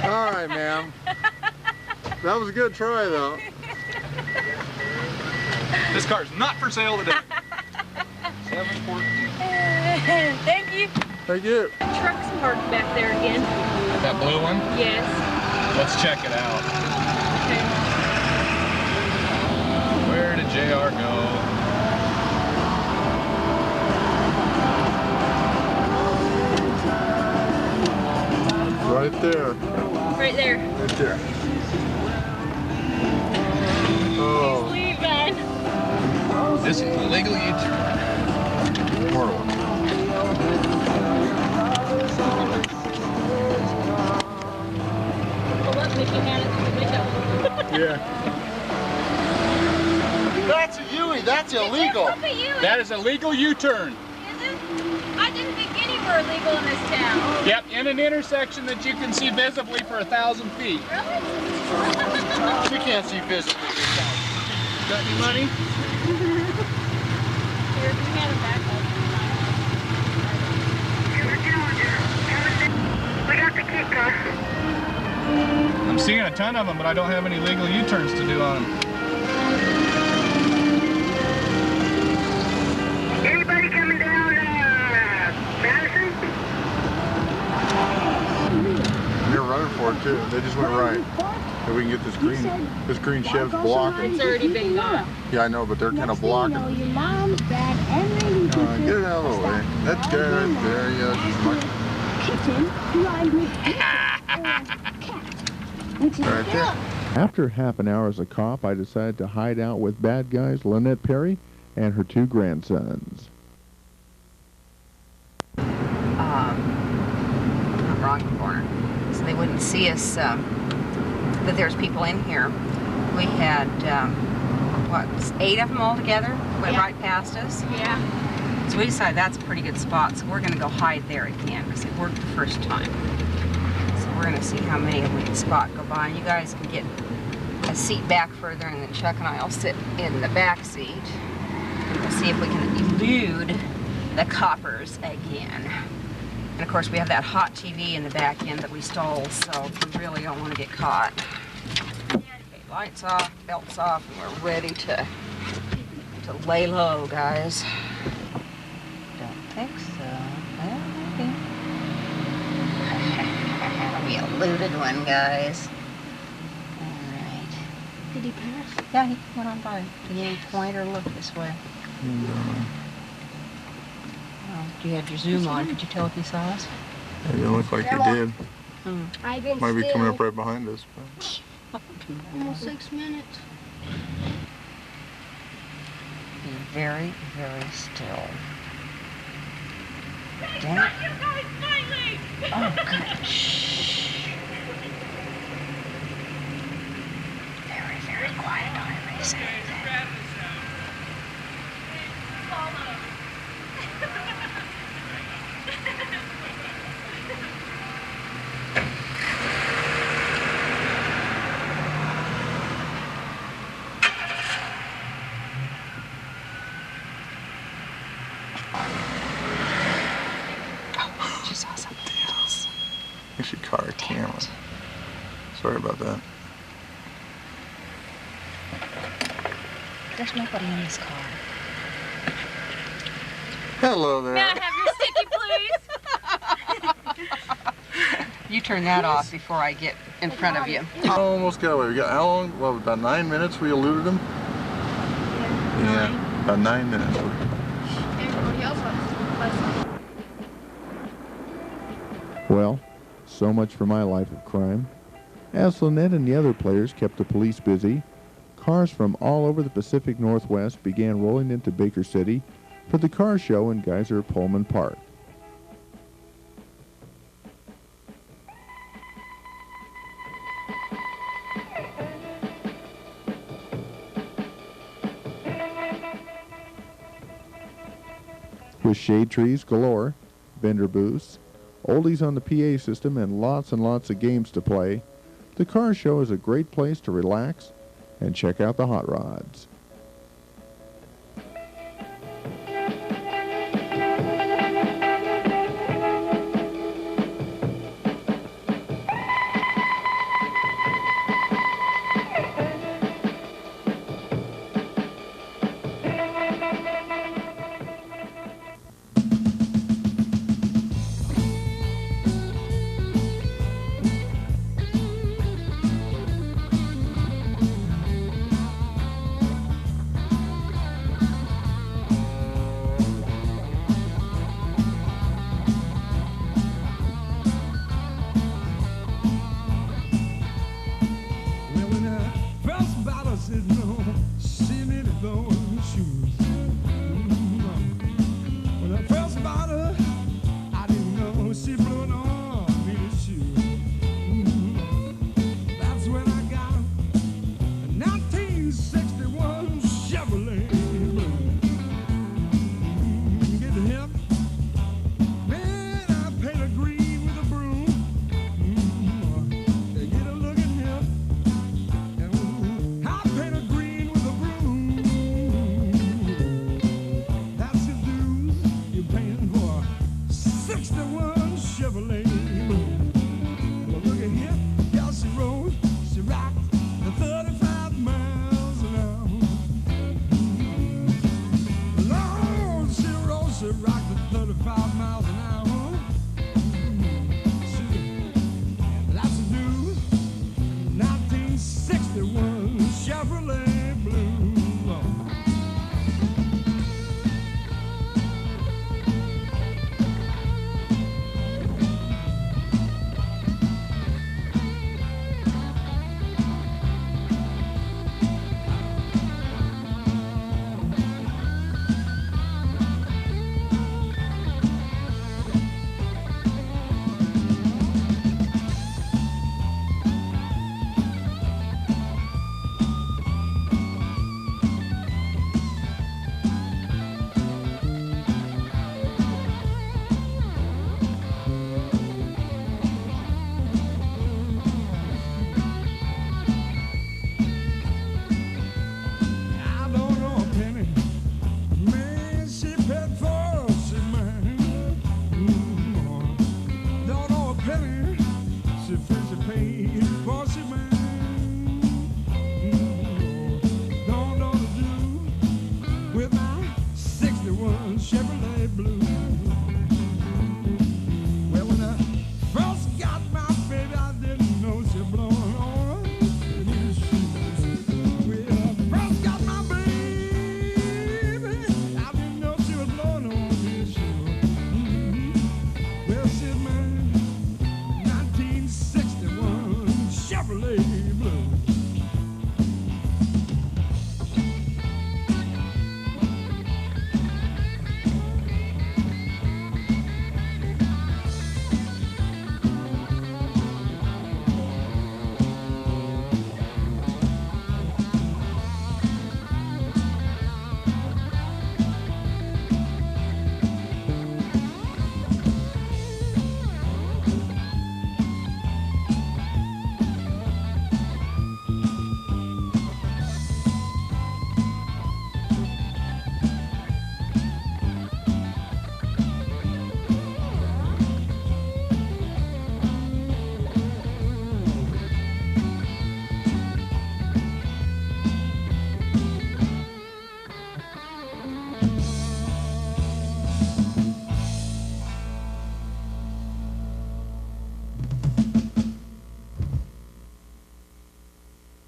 All right, ma'am. That was a good try, though. This car's not for sale today. 714. Thank you. Thank you. Truck's parked back there again. That blue one? Yes. Let's check it out. Okay. Where did JR go? Right there. Right there. Right there. Oh. He's leaving. This is a legal U-turn. More one. Yeah. That's a Yui. That's illegal. That is a legal U-turn. Is it? I didn't think any were illegal in this town. Yep, in an intersection that you can see visibly for 1,000 feet. You can't see visibly. Got any money? Here, we had a backup. We got the kit car. I'm seeing a ton of them, but I don't have any legal U-turns to do on them. Anybody coming down Madison? They're running for it too. They just went right. If we can get this green Chev's blocking. It's already been gone. Yeah, I know, but they're kind of blocking. Your mom's dad and Randy Get it out of the way. That's good right there. Yeah, kitten lined with cat, which is right there. After half an hour as a cop, I decided to hide out with bad guys Lynette Perry and her 2 grandsons. Wrong corner. So they wouldn't see us, that there's people in here. We had, 8 of them all together, went right past us. Yeah. So we decided that's a pretty good spot, so we're going to go hide there again, because it worked the first time. So we're going to see how many of them we can spot go by. And you guys can get a seat back further, and then Chuck and I will sit in the back seat. And we'll see if we can elude the coppers again. And of course, we have that hot TV in the back end that we stole, so we really don't want to get caught. Okay, lights off, belts off, and we're ready to lay low, guys. Don't think so. Well, maybe. We eluded one, guys. All right. Did he pass? Yeah, he went on by. Did he point or look this way? You had your zoom on. Could you tell if he saw us? It didn't look like he did. I've been Might be still coming up right behind us. But... almost 6 minutes. Be very, very still. Damn it. Oh, good. Shh. Very, very quiet. Don't everybody say anything. actually caught our camera. Sorry about that. There's nobody in this car. Hello there. May I have your sticky, please? You turn that off before I get in front of you. Almost got away. We got how long? Well, about 9 minutes we eluded them? Yeah, about 9 minutes. Everybody else wants to. Well, so much for my life of crime. As Lynette and the other players kept the police busy, cars from all over the Pacific Northwest began rolling into Baker City for the car show in Geyser Pullman Park. With shade trees galore, vendor booths, oldies on the PA system, and lots of games to play, the car show is a great place to relax and check out the hot rods.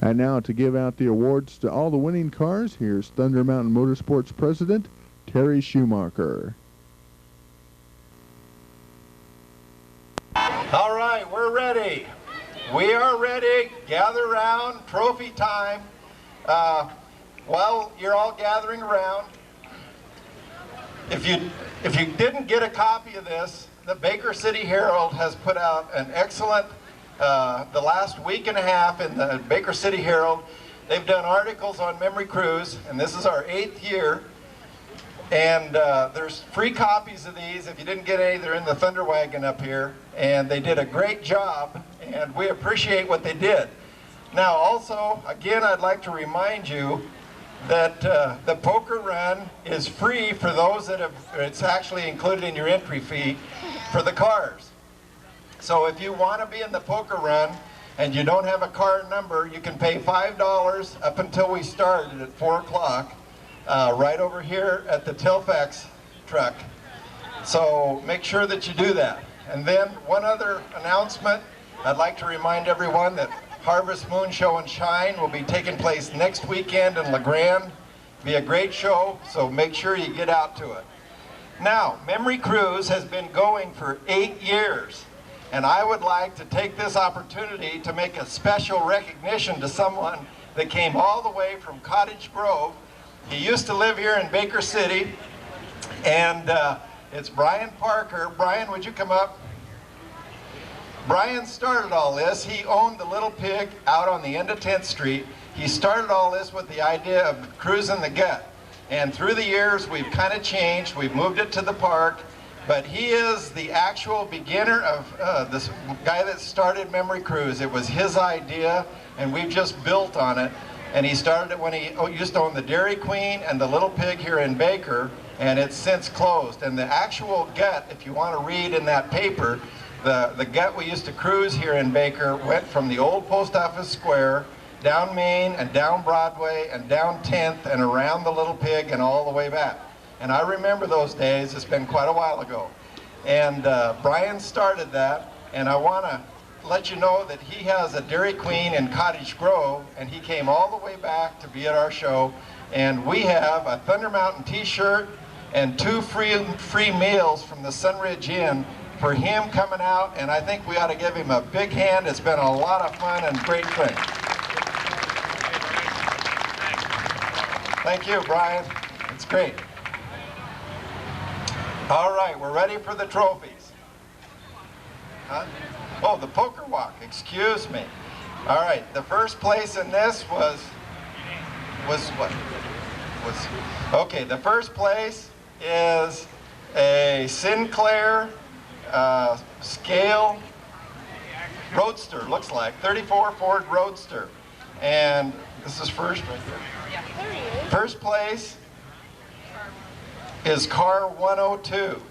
And now to give out the awards to all the winning cars, here's Thunder Mountain Motorsports President Terry Schumacher. All right, we're ready. We are ready. Gather around. Trophy time. While you're all gathering around, if you didn't get a copy of this, the Baker City Herald has put out an excellent, the last week and a half in the Baker City Herald, they've done articles on Memory Cruise, and this is our 8th year. And there's free copies of these. If you didn't get any, they're in the Thunder Wagon up here. And they did a great job, and we appreciate what they did. Now also, again, I'd like to remind you that the poker run is free for those that have, it's actually included in your entry fee for the cars. So if you want to be in the poker run and you don't have a car number, you can pay $5 up until we started at 4 o'clock right over here at the Tilfax truck. So make sure that you do that. And then one other announcement, I'd like to remind everyone that Harvest Moon Show and Shine will be taking place next weekend in La Grande. It'll be a great show, so make sure you get out to it. Now, Memory Cruise has been going for 8 years, and I would like to take this opportunity to make a special recognition to someone that came all the way from Cottage Grove. He used to live here in Baker City, and it's Brian Parker. Brian, would you come up? Brian started all this. He owned the Little Pig out on the end of 10th Street. He started all this with the idea of cruising the gut. And through the years, we've kind of changed. We've moved it to the park. But he is the actual beginner of this guy that started Memory Cruise. It was his idea, and we've just built on it. And he started it when he used to own the Dairy Queen and the Little Pig here in Baker, and it's since closed. And the actual gut, if you want to read in that paper, the gut we used to cruise here in Baker went from the old Post Office Square, down Main and down Broadway and down 10th and around the Little Pig and all the way back. And I remember those days. It's been quite a while ago. And Brian started that, and I want to let you know that he has a Dairy Queen in Cottage Grove, and he came all the way back to be at our show. And we have a Thunder Mountain t-shirt and 2 free meals from the Sunridge Inn for him coming out, and I think we ought to give him a big hand. It's been a lot of fun and great thing. Thank you, Brian. It's great. All right, we're ready for the trophies. Huh? Oh, the poker walk, excuse me. All right, the first place in this was what? Okay, the first place is a Sinclair scale Roadster, looks like, 34 Ford Roadster. And this is first right there. First place is car 102.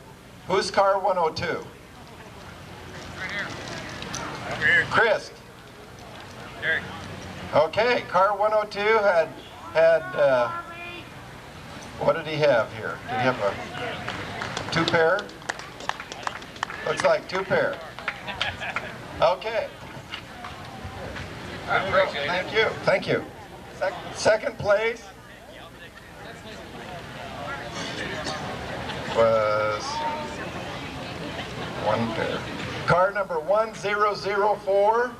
Who's car 102? Right here. Over here. Chris. Derek. Okay, car 102 had what did he have here? Did he have a 2 pair? Looks like 2 pair. Okay. Thank you. Thank you. Second place was 1 pair. Car number 1004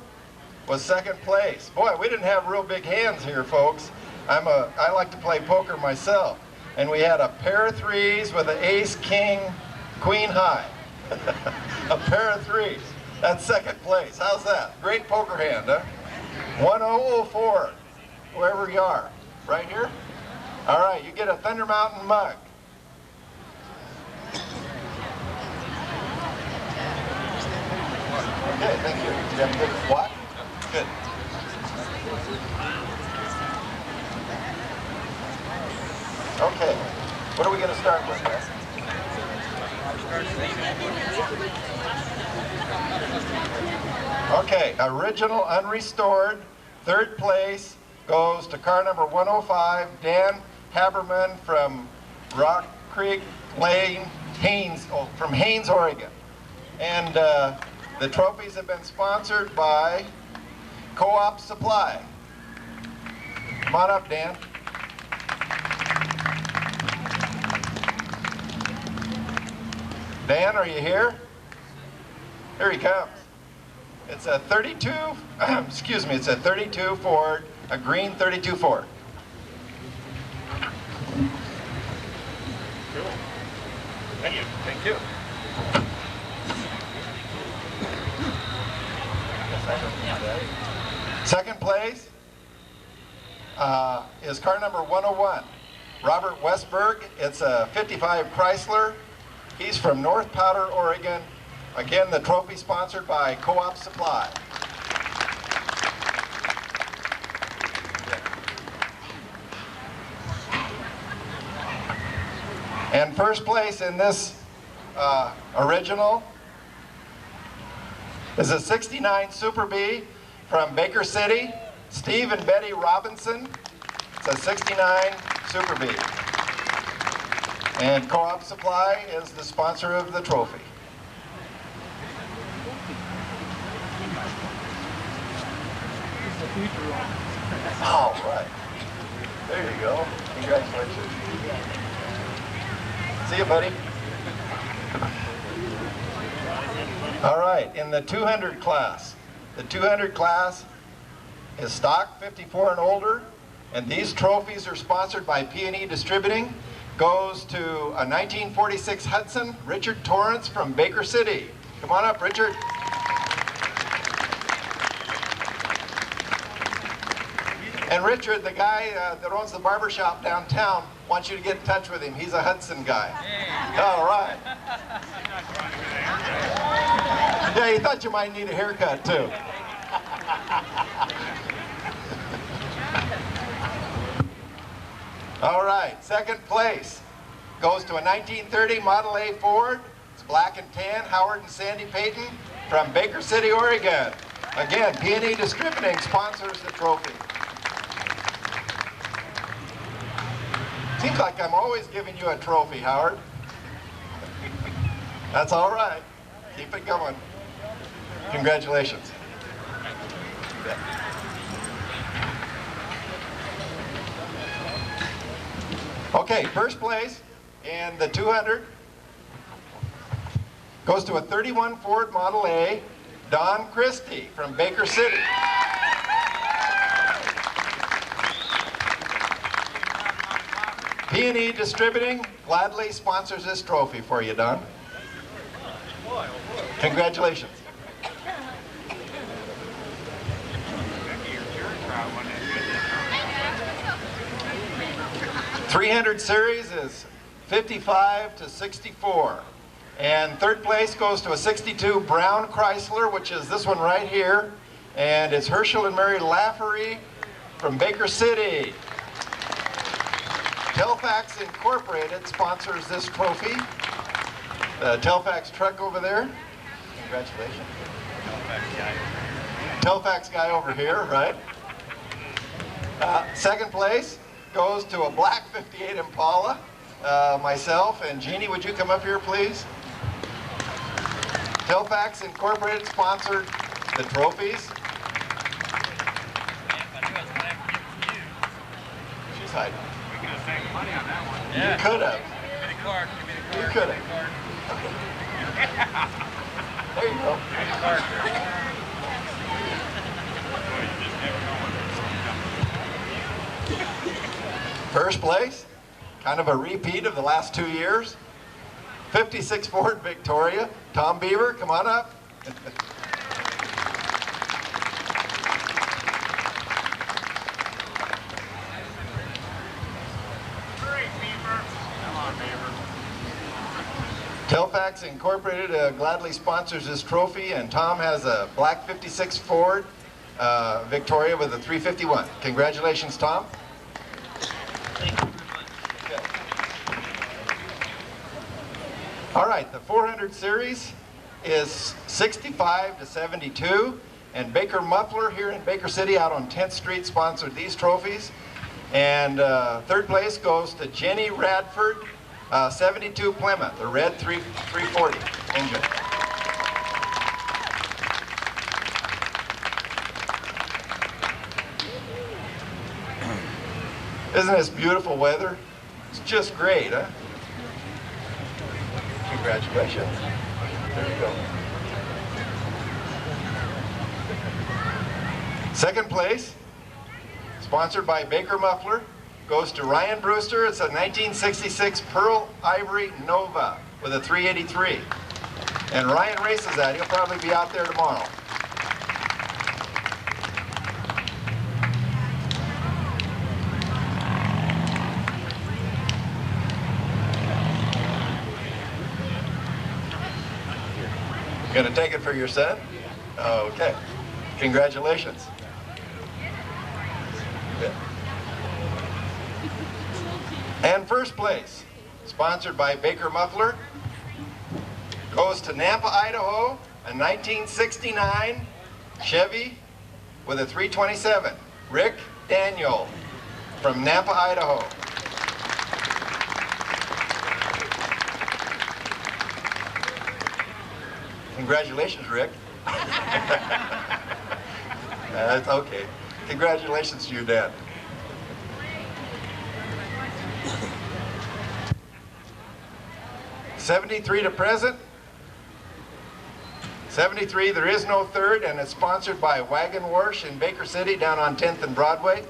was second place. Boy, we didn't have real big hands here, folks. I like to play poker myself. And we had a pair of 3s with an ace, king, queen high. A pair of 3s. That's second place. How's that? Great poker hand, huh? 1004, wherever you are. Right here? All right, you get a Thunder Mountain mug. Okay, thank you. Did you have a good what? Good. Okay, what are we going to start with here? Okay, original unrestored, third place goes to car number 105, Dan Haberman from Rock Creek Lane, from Haines, Oregon. And the trophies have been sponsored by Co-op Supply. Come on up, Dan. Dan, are you here? Here he comes. It's a 32, excuse me, it's a 32 Ford, a green 32 Ford. Cool. Thank you. Thank you. Second place is car number 101, Robert Westberg. It's a 55 Chrysler. He's from North Powder, Oregon. Again, the trophy sponsored by Co-op Supply. And first place in this original is a 69 Super Bee from Baker City, Steve and Betty Robinson. It's a 69 Super Bee. And Co-op Supply is the sponsor of the trophy. All right. There you go. Congratulations. See you, buddy. All right, in the 200 class. The 200 class is stock 54 and older, and these trophies are sponsored by P&E Distributing. Goes to a 1946 Hudson, Richard Torrance from Baker City. Come on up, Richard. And Richard, the guy that owns the barber shop downtown, wants you to get in touch with him. He's a Hudson guy. All right. Yeah, he thought you might need a haircut too. All right, second place goes to a 1930 Model A Ford. It's black and tan, Howard and Sandy Payton from Baker City, Oregon. Again, P&E Distributing sponsors the trophy. Seems like I'm always giving you a trophy, Howard. That's all right. Keep it going. Congratulations. Okay, first place in the 200 goes to a 31 Ford Model A, Don Christie from Baker City. P&E Distributing gladly sponsors this trophy for you, Don. Congratulations. .300 series is 55 to 64. And third place goes to a 62 Brown Chrysler, which is this one right here. And it's Herschel and Mary Lafferty from Baker City. Telfax Incorporated sponsors this trophy. The Telfax truck over there. Congratulations. Telfax guy over here, right? Second place goes to a black 58 Impala. Myself and Jeannie, would you come up here, please? Telfax Incorporated sponsored the trophies. She's hiding. We could have saved money on that one. You could have. Give me the card. Give me the card. You could have. There you go. Give me the card. Boy, you just never know. First place, kind of a repeat of the last 2 years. 56 Ford Victoria. Tom Beaver, come on up. Telfax Incorporated gladly sponsors this trophy, and Tom has a black 56 Ford Victoria with a 351. Congratulations, Tom. All right, the 400 series is 65 to 72, and Baker Muffler here in Baker City out on 10th Street sponsored these trophies. And third place goes to Jenny Radford, 72 Plymouth, the red 340 engine. Isn't this beautiful weather? It's just great, huh? Congratulations. There you go. Second place, sponsored by Baker Muffler, goes to Ryan Brewster. It's a 1966 Pearl Ivory Nova with a 383. And Ryan races that. He'll probably be out there tomorrow. Gonna take it for your son? Okay. Congratulations. And first place, sponsored by Baker Muffler, goes to Nampa, Idaho, a 1969 Chevy with a 327. Rick Daniel from Nampa, Idaho. Congratulations, Rick. That's okay. Congratulations to your dad. '73 to present. 73, there is no third, and it's sponsored by Wagon Wash in Baker City down on 10th and Broadway.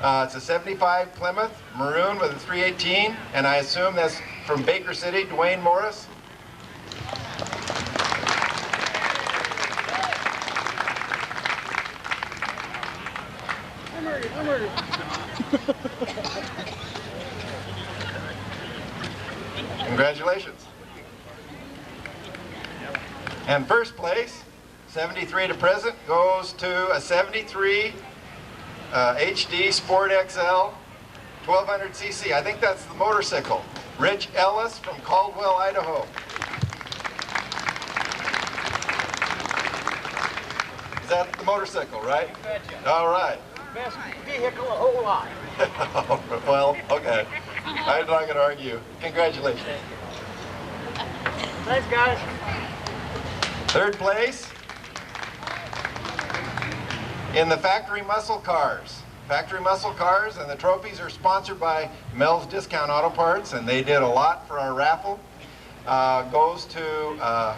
It's a 75 Plymouth, maroon with a 318, and I assume that's from Baker City, Dwayne Morris. Congratulations. And first place, 73 to present, goes to a 73 HD Sport XL 1200cc. I think that's the motorcycle. Rich Ellis from Caldwell, Idaho. Is that the motorcycle, right? All right. Best vehicle a whole lot. Well, okay. I'm not going to argue. Congratulations. Thanks, guys. Third place in the Factory Muscle Cars. Factory Muscle Cars, and the trophies are sponsored by Mel's Discount Auto Parts, and they did a lot for our raffle. Goes to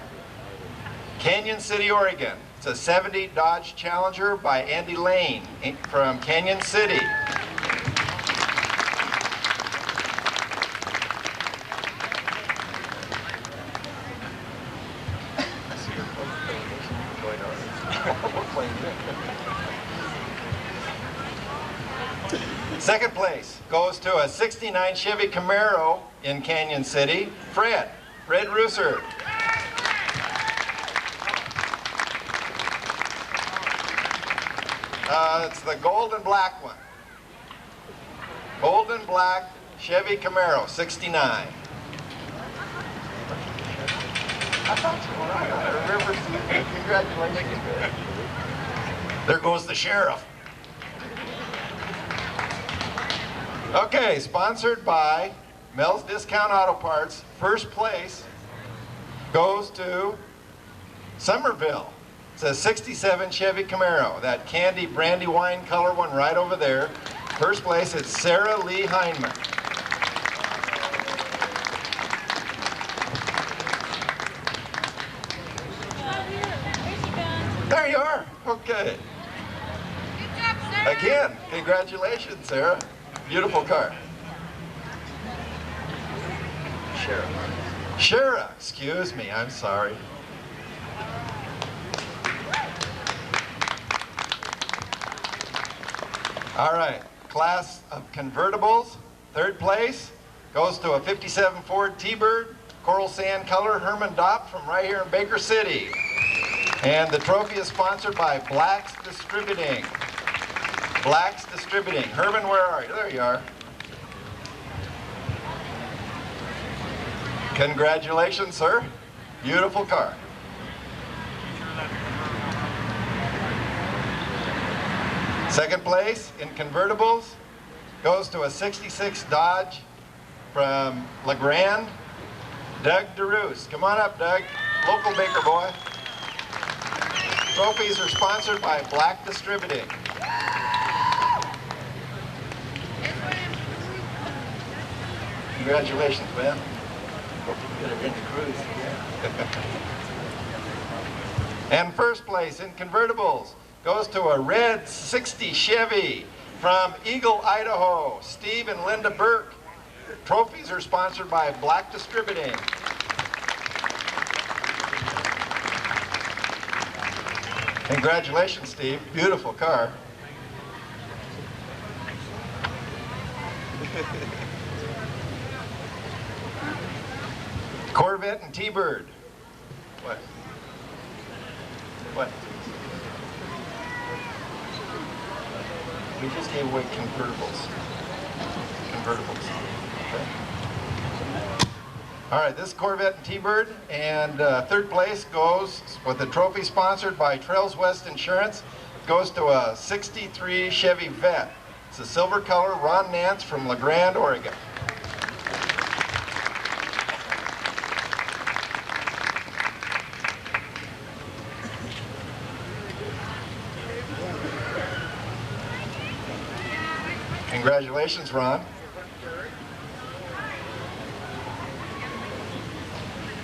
Canyon City, Oregon. It's a 70 Dodge Challenger by Andy Lane from Canyon City. Second place goes to a 69 Chevy Camaro in Canyon City, Fred Rooser. It's the gold and black one. Gold and black Chevy Camaro, 69. I thought you were right. I remember seeing. Congratulations. There goes the sheriff. Okay, sponsored by Mel's Discount Auto Parts. First place goes to Somerville. It's a 67 Chevy Camaro, that candy brandy wine color one right over there. First place, it's Sarah Lee Heineman. There you are. Okay. Again, congratulations, Sarah. Beautiful car. Shara, excuse me, I'm sorry. All right, class of convertibles. Third place goes to a 57 Ford T-Bird, coral sand color, Herman Dopp from right here in Baker City. And the trophy is sponsored by Black's Distributing. Black's Distributing. Herman, where are you? There you are. Congratulations, sir. Beautiful car. Second place in convertibles goes to a 66 Dodge from LeGrand, Doug DeRoos. Come on up, Doug. Local Baker boy. Trophies are sponsored by Black Distributing. Congratulations, man. Hope you get it in the cruise. And first place in convertibles goes to a red 60 Chevy from Eagle, Idaho, Steve and Linda Burke. Trophies are sponsored by Black Distributing. Congratulations, Steve. Beautiful car. Corvette and T-Bird. What? What? We just gave away convertibles. Convertibles. Okay. All right, this Corvette and T-Bird, and third place goes with the trophy sponsored by Trails West Insurance. Goes to a 63 Chevy Vette. It's a silver color, Ron Nance from La Grande, Oregon. Congratulations, Ron.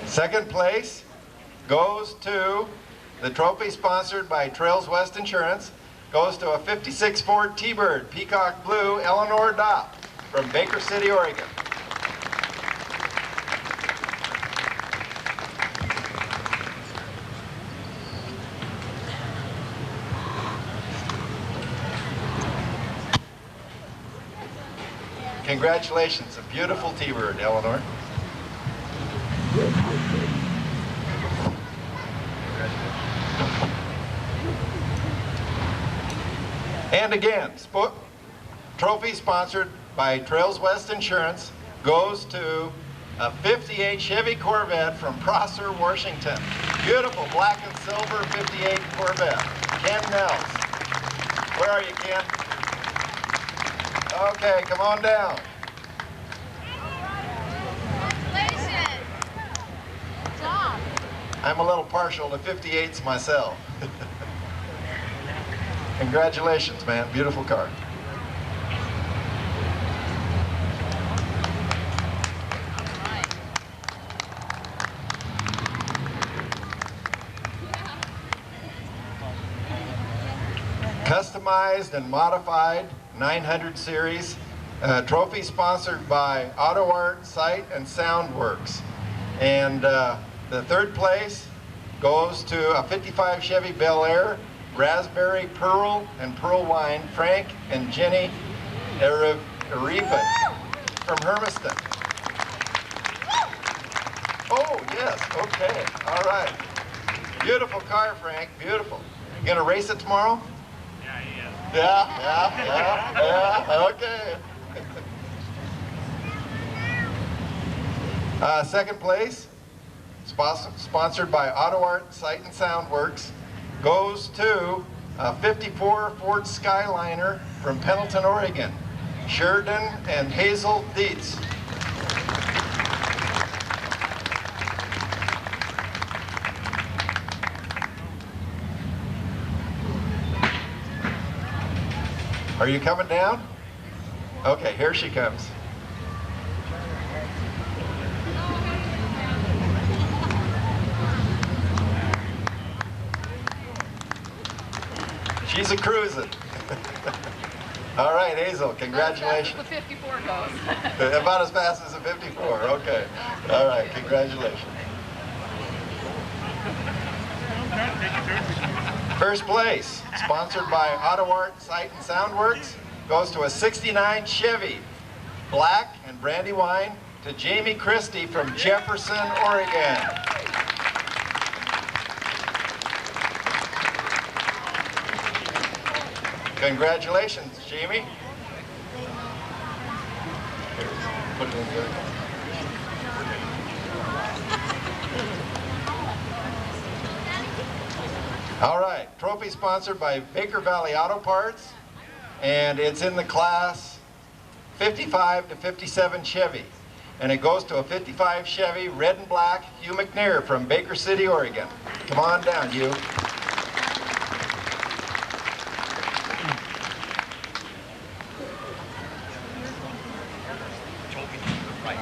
Second place goes to the trophy sponsored by Trails West Insurance. Goes to a 56 Ford T-Bird, Peacock Blue, Eleanor Dopp from Baker City, Oregon. Congratulations, a beautiful T-Bird, Eleanor. And again, trophy sponsored by Trails West Insurance goes to a 58 Chevy Corvette from Prosser, Washington. Beautiful black and silver 58 Corvette. Ken Nels. Where are you, Ken? Okay, come on down. I'm a little partial to 58s myself. Congratulations, man. Beautiful car. Customized and modified 900 series. Trophy sponsored by Auto Art, Sight, and Soundworks. And the third place goes to a 55 Chevy Bel Air, Raspberry Pearl and Pearl Wine, Frank and Jenny Ariban from Hermiston. Oh, yes, okay, all right. Beautiful car, Frank, beautiful. You gonna race it tomorrow? Yeah, okay. Second place, sponsored by Auto Art, Sight and Soundworks, goes to a 54 Ford Skyliner from Pendleton, Oregon, Sheridan and Hazel Dietz. Are you coming down? Okay, here she comes. She's a cruising. All right, Hazel, congratulations. That's as fast as the 54 goes. About as fast as a 54, okay. All right, congratulations. First place, sponsored by Auto Art, Sight and Soundworks, goes to a 69 Chevy, black and brandy wine, to Jamie Christie from Jefferson, Oregon. Congratulations, Jamie. Put it in there. All right, trophy sponsored by Baker Valley Auto Parts, and it's in the class 55 to 57 Chevy. And it goes to a 55 Chevy, red and black, Hugh McNair from Baker City, Oregon. Come on down, Hugh.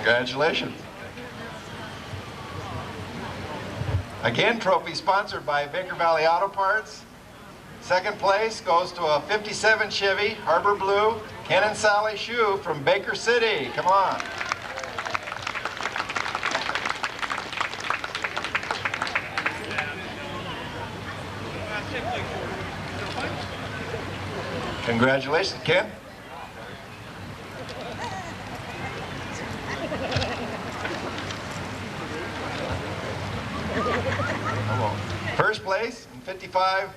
Congratulations. Again, trophy sponsored by Baker Valley Auto Parts. Second place goes to a 57 Chevy Harbor Blue Ken and Sally shoe from Baker City. Come on. Congratulations, Ken. First place in 55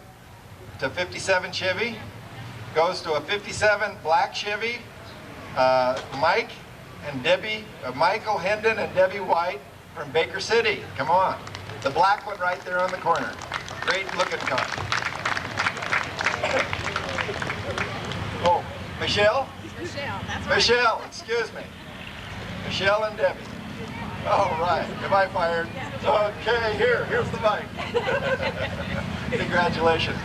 to 57 Chevy goes to a 57 black Chevy, Mike and Debbie, Michael Hendon and Debbie White from Baker City. Come on. The black one right there on the corner. Great looking car. Oh, Michelle? Michelle, that's right. Michelle, excuse me. Michelle and Debbie. All right. Am I fired? Okay, here's the mic. Congratulations.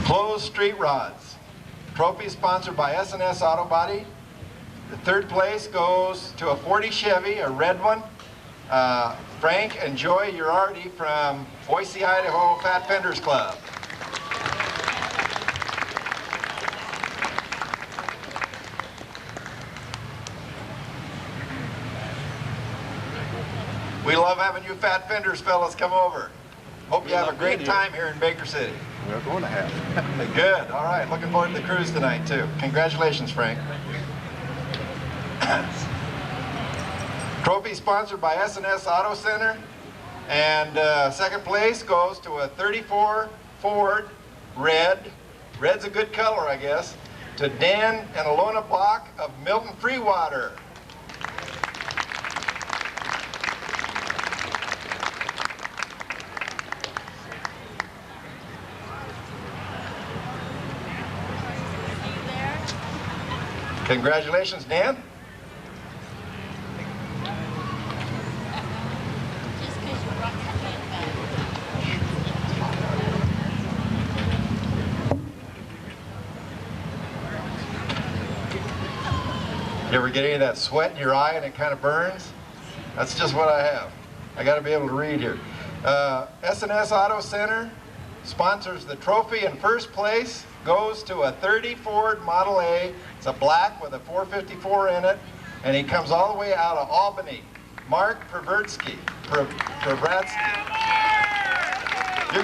Closed street rods. Trophy sponsored by S&S Auto Body. The third place goes to a 40 Chevy, a red one. Frank and Joy Urardi from Boise, Idaho Fat Fenders Club. We love having you Fat Fenders fellas come over. Hope you have a great time here in Baker City. We're going to have. Good. All right. Looking forward to the cruise tonight, too. Congratulations, Frank. Trophy sponsored by S&S Auto Center. And second place goes to a 34 Ford red. Red's a good color, I guess. To Dan and Alona Bach of Milton Freewater. Congratulations, Dan. You ever get any of that sweat in your eye and it kind of burns? That's just what I have. I got to be able to read here. S&S Auto Center sponsors the trophy in first place. Goes to a 30 Ford Model A. It's a black with a 454 in it, and he comes all the way out of Albany. Mark Prabratsky. You're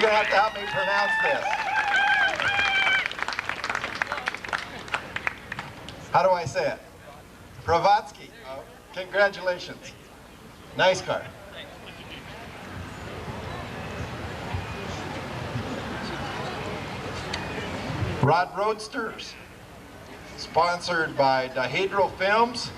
going to have to help me pronounce this. How do I say it? Pravatsky. Oh, congratulations. Nice car. Rod Roadsters, sponsored by Dihedral Films.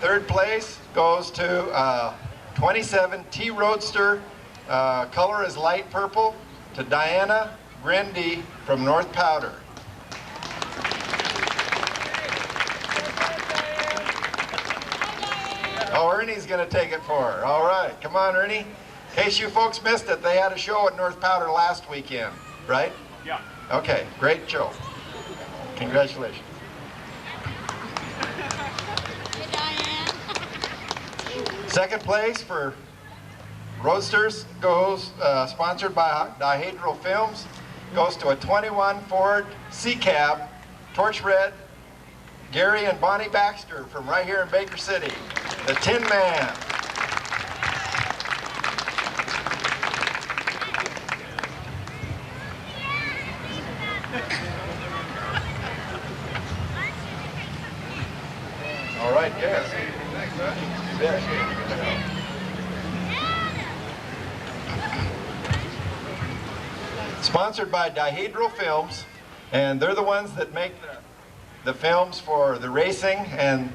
Third place goes to 27 T Roadster, color is light purple, to Diana Grindy from North Powder. Oh, Ernie's going to take it for her. All right, come on, Ernie. In case you folks missed it, they had a show at North Powder last weekend, right? Yeah. Okay, great show. Congratulations. Second place for Roadsters goes, sponsored by Dihedral Films, goes to a 21 Ford C-Cab, torch red, Gary and Bonnie Baxter from right here in Baker City, the Tin Man. All right, yes. Sponsored by Dihedral Films, and they're the ones that make the films for the racing and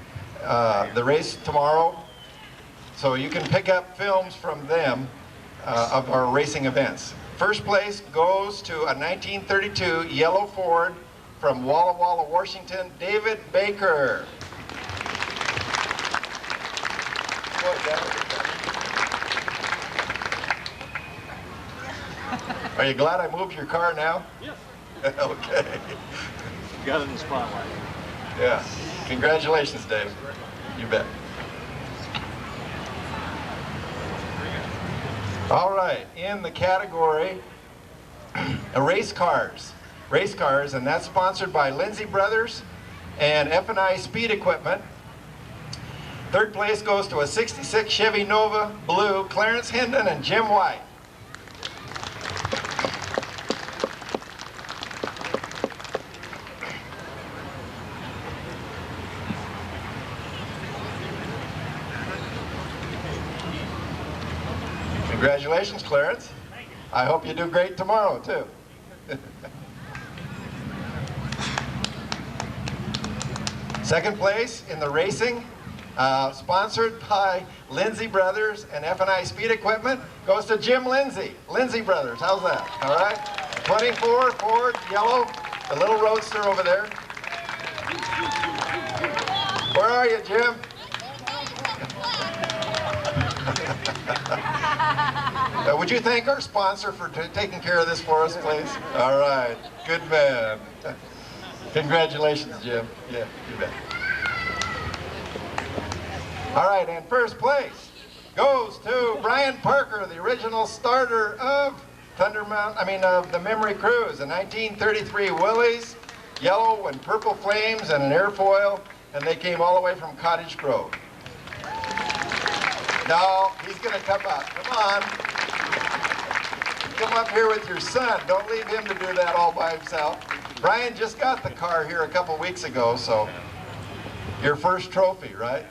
the race tomorrow. So you can pick up films from them of our racing events. First place goes to a 1932 yellow Ford from Walla Walla, Washington, David Baker. Are you glad I moved your car now? Yes. Okay. Got in the spotlight. Yeah. Congratulations, Dave. You bet. All right, in the category race cars, and that's sponsored by Lindsay Brothers and F&I Speed Equipment. Third place goes to a 66 Chevy Nova Blue, Clarence Hendon and Jim White. Congratulations, Clarence. I hope you do great tomorrow, too. Second place in the racing, sponsored by Lindsay Brothers and F&I Speed Equipment, goes to Jim Lindsay. Lindsay Brothers, how's that? All right. 24 Ford yellow, the little roadster over there. Where are you, Jim? Would you thank our sponsor for taking care of this for us, please? All right, good man. Congratulations, Jim. Yeah, you bet. All right, and first place goes to Brian Parker, the original starter of of the Memory Cruise, a 1933 Willys, yellow and purple flames and an airfoil, and they came all the way from Cottage Grove. No, he's going to come up. Come on. Come up here with your son. Don't leave him to do that all by himself. Brian just got the car here a couple weeks ago, so your first trophy, right?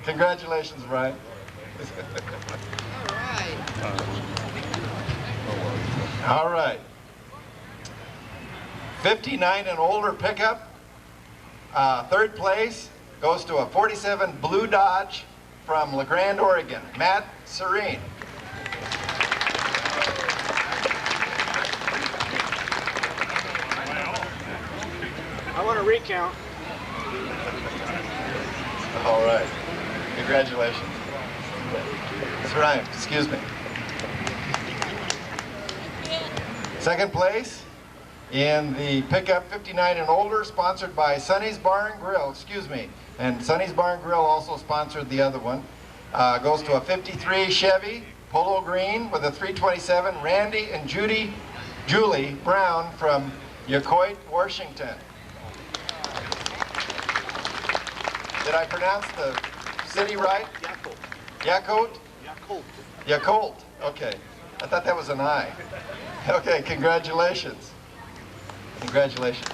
Congratulations, Brian. All right. 59 and older pickup. Third place goes to a 47 Blue Dodge from LeGrand, Oregon, Matt Serene. I want to recount. All right. Congratulations. That's right. Excuse me. Second place in the pickup 59 and older, sponsored by Sonny's Bar and Grill. Excuse me. And Sonny's Bar and Grill also sponsored the other one. Goes to a 53 Chevy Polo Green with a 327, Randy and Julie Brown from Yacoit, Washington. Did I pronounce the city right? Yacolt. Yacolt. Okay. I thought that was an I. Okay, congratulations. Congratulations.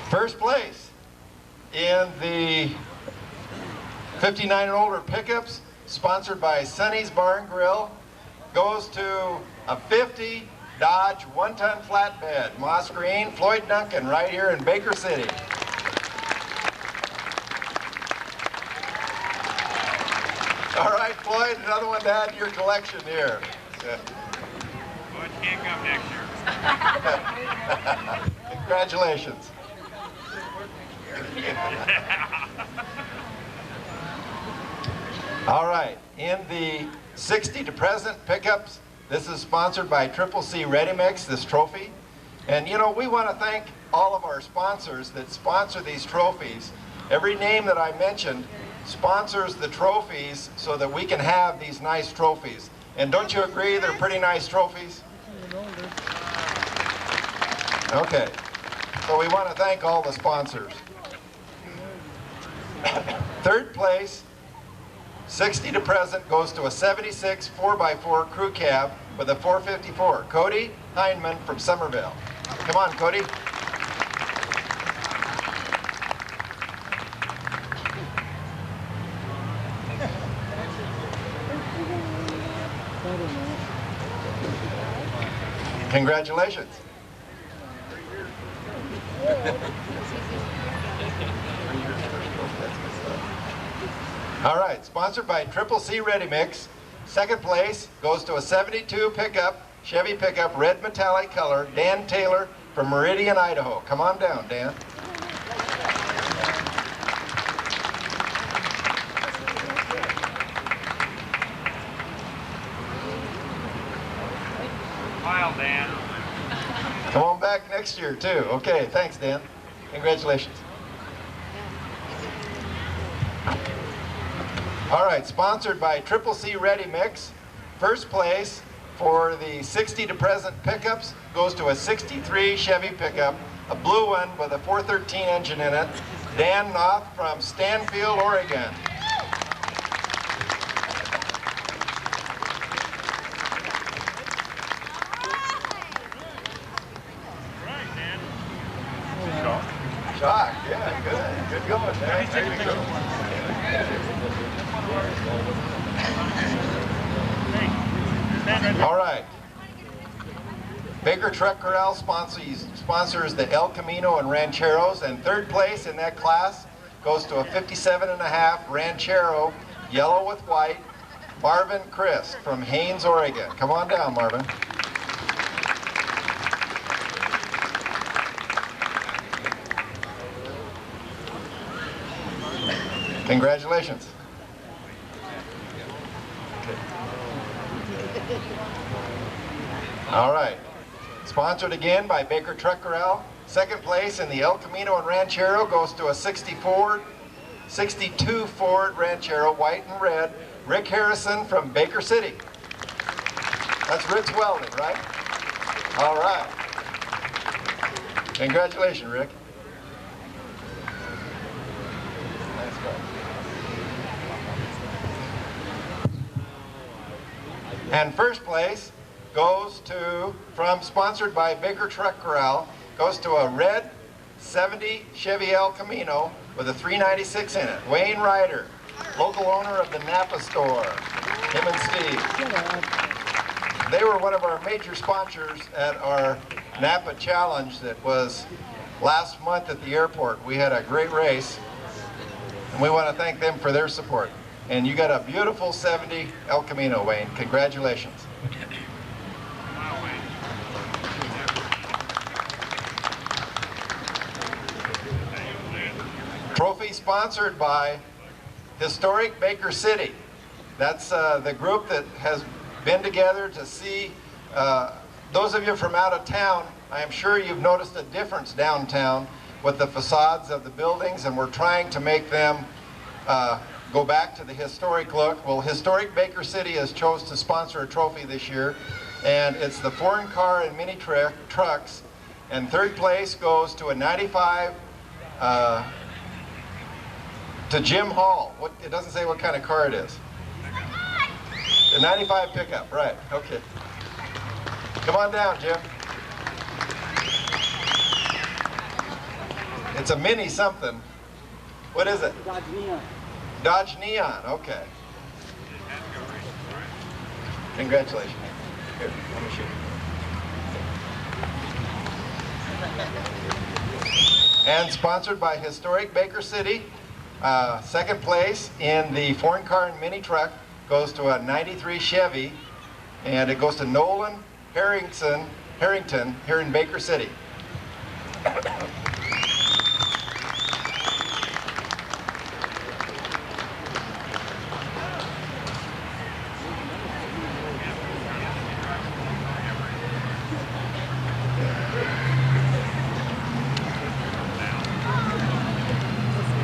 First place in the 59 and older pickups, sponsored by Sonny's Bar and Grill, goes to a 50 Dodge one-ton flatbed, Moss Green, Floyd Duncan, right here in Baker City. All right, Floyd, another one to add to your collection here. Floyd can't come next year. Congratulations. All right, in the 60 to present pickups, this is sponsored by Triple C Ready Mix, this trophy. And you know, we want to thank all of our sponsors that sponsor these trophies. Every name that I mentioned sponsors the trophies so that we can have these nice trophies. And don't you agree they're pretty nice trophies? Okay, so we want to thank all the sponsors. Third place, 60 to present, goes to a 76 4x4 crew cab with a 454. Cody Heinman from Somerville. Come on, Cody. Congratulations. All right, sponsored by Triple C Ready Mix. Second place goes to a 72 pickup, Chevy pickup, red metallic color, Dan Taylor from Meridian, Idaho. Come on down, Dan. Smile, Dan. Come on back next year, too. Okay, thanks, Dan. Congratulations. All right, sponsored by Triple C Ready Mix. First place for the 60 to present pickups goes to a 63 Chevy pickup, a blue one with a 413 engine in it. Dan Knopf from Stanfield, Oregon. Shock, yeah, good. Good going, man. There you go. All right. Baker Truck Corral sponsors the El Camino and Rancheros, and third place in that class goes to a 57.5 Ranchero, yellow with white, Marvin Christ from Haines, Oregon. Come on down, Marvin. Congratulations. All right. Sponsored again by Baker Truck Corral. Second place in the El Camino and Ranchero goes to a 62 Ford Ranchero, white and red, Rick Harrison from Baker City. That's Rick's Welding, right? All right. Congratulations, Rick. Nice go. And first place goes to, sponsored by Baker Truck Corral, goes to a red 70 Chevy El Camino with a 396 in it. Wayne Ryder, local owner of the Napa store, him and Steve. They were one of our major sponsors at our Napa Challenge that was last month at the airport. We had a great race, and we want to thank them for their support. And you got a beautiful 70 El Camino, Wayne. Congratulations. Trophy sponsored by Historic Baker City. That's the group that has been together to see, those of you from out of town, I am sure you've noticed a difference downtown with the facades of the buildings, and we're trying to make them go back to the historic look. Well, Historic Baker City has chose to sponsor a trophy this year, and it's the foreign car and mini trucks, and third place goes to a 95 to Jim Hall. It doesn't say what kind of car it is. The 95 pickup, right, okay. Come on down, Jim. It's a mini something. What is it? Dodge Neon. Dodge Neon, okay. Congratulations. Here, let me shoot. And sponsored by Historic Baker City. Second place in the foreign car and mini truck goes to a 93 Chevy, and it goes to Nolan Harrington here in Baker City.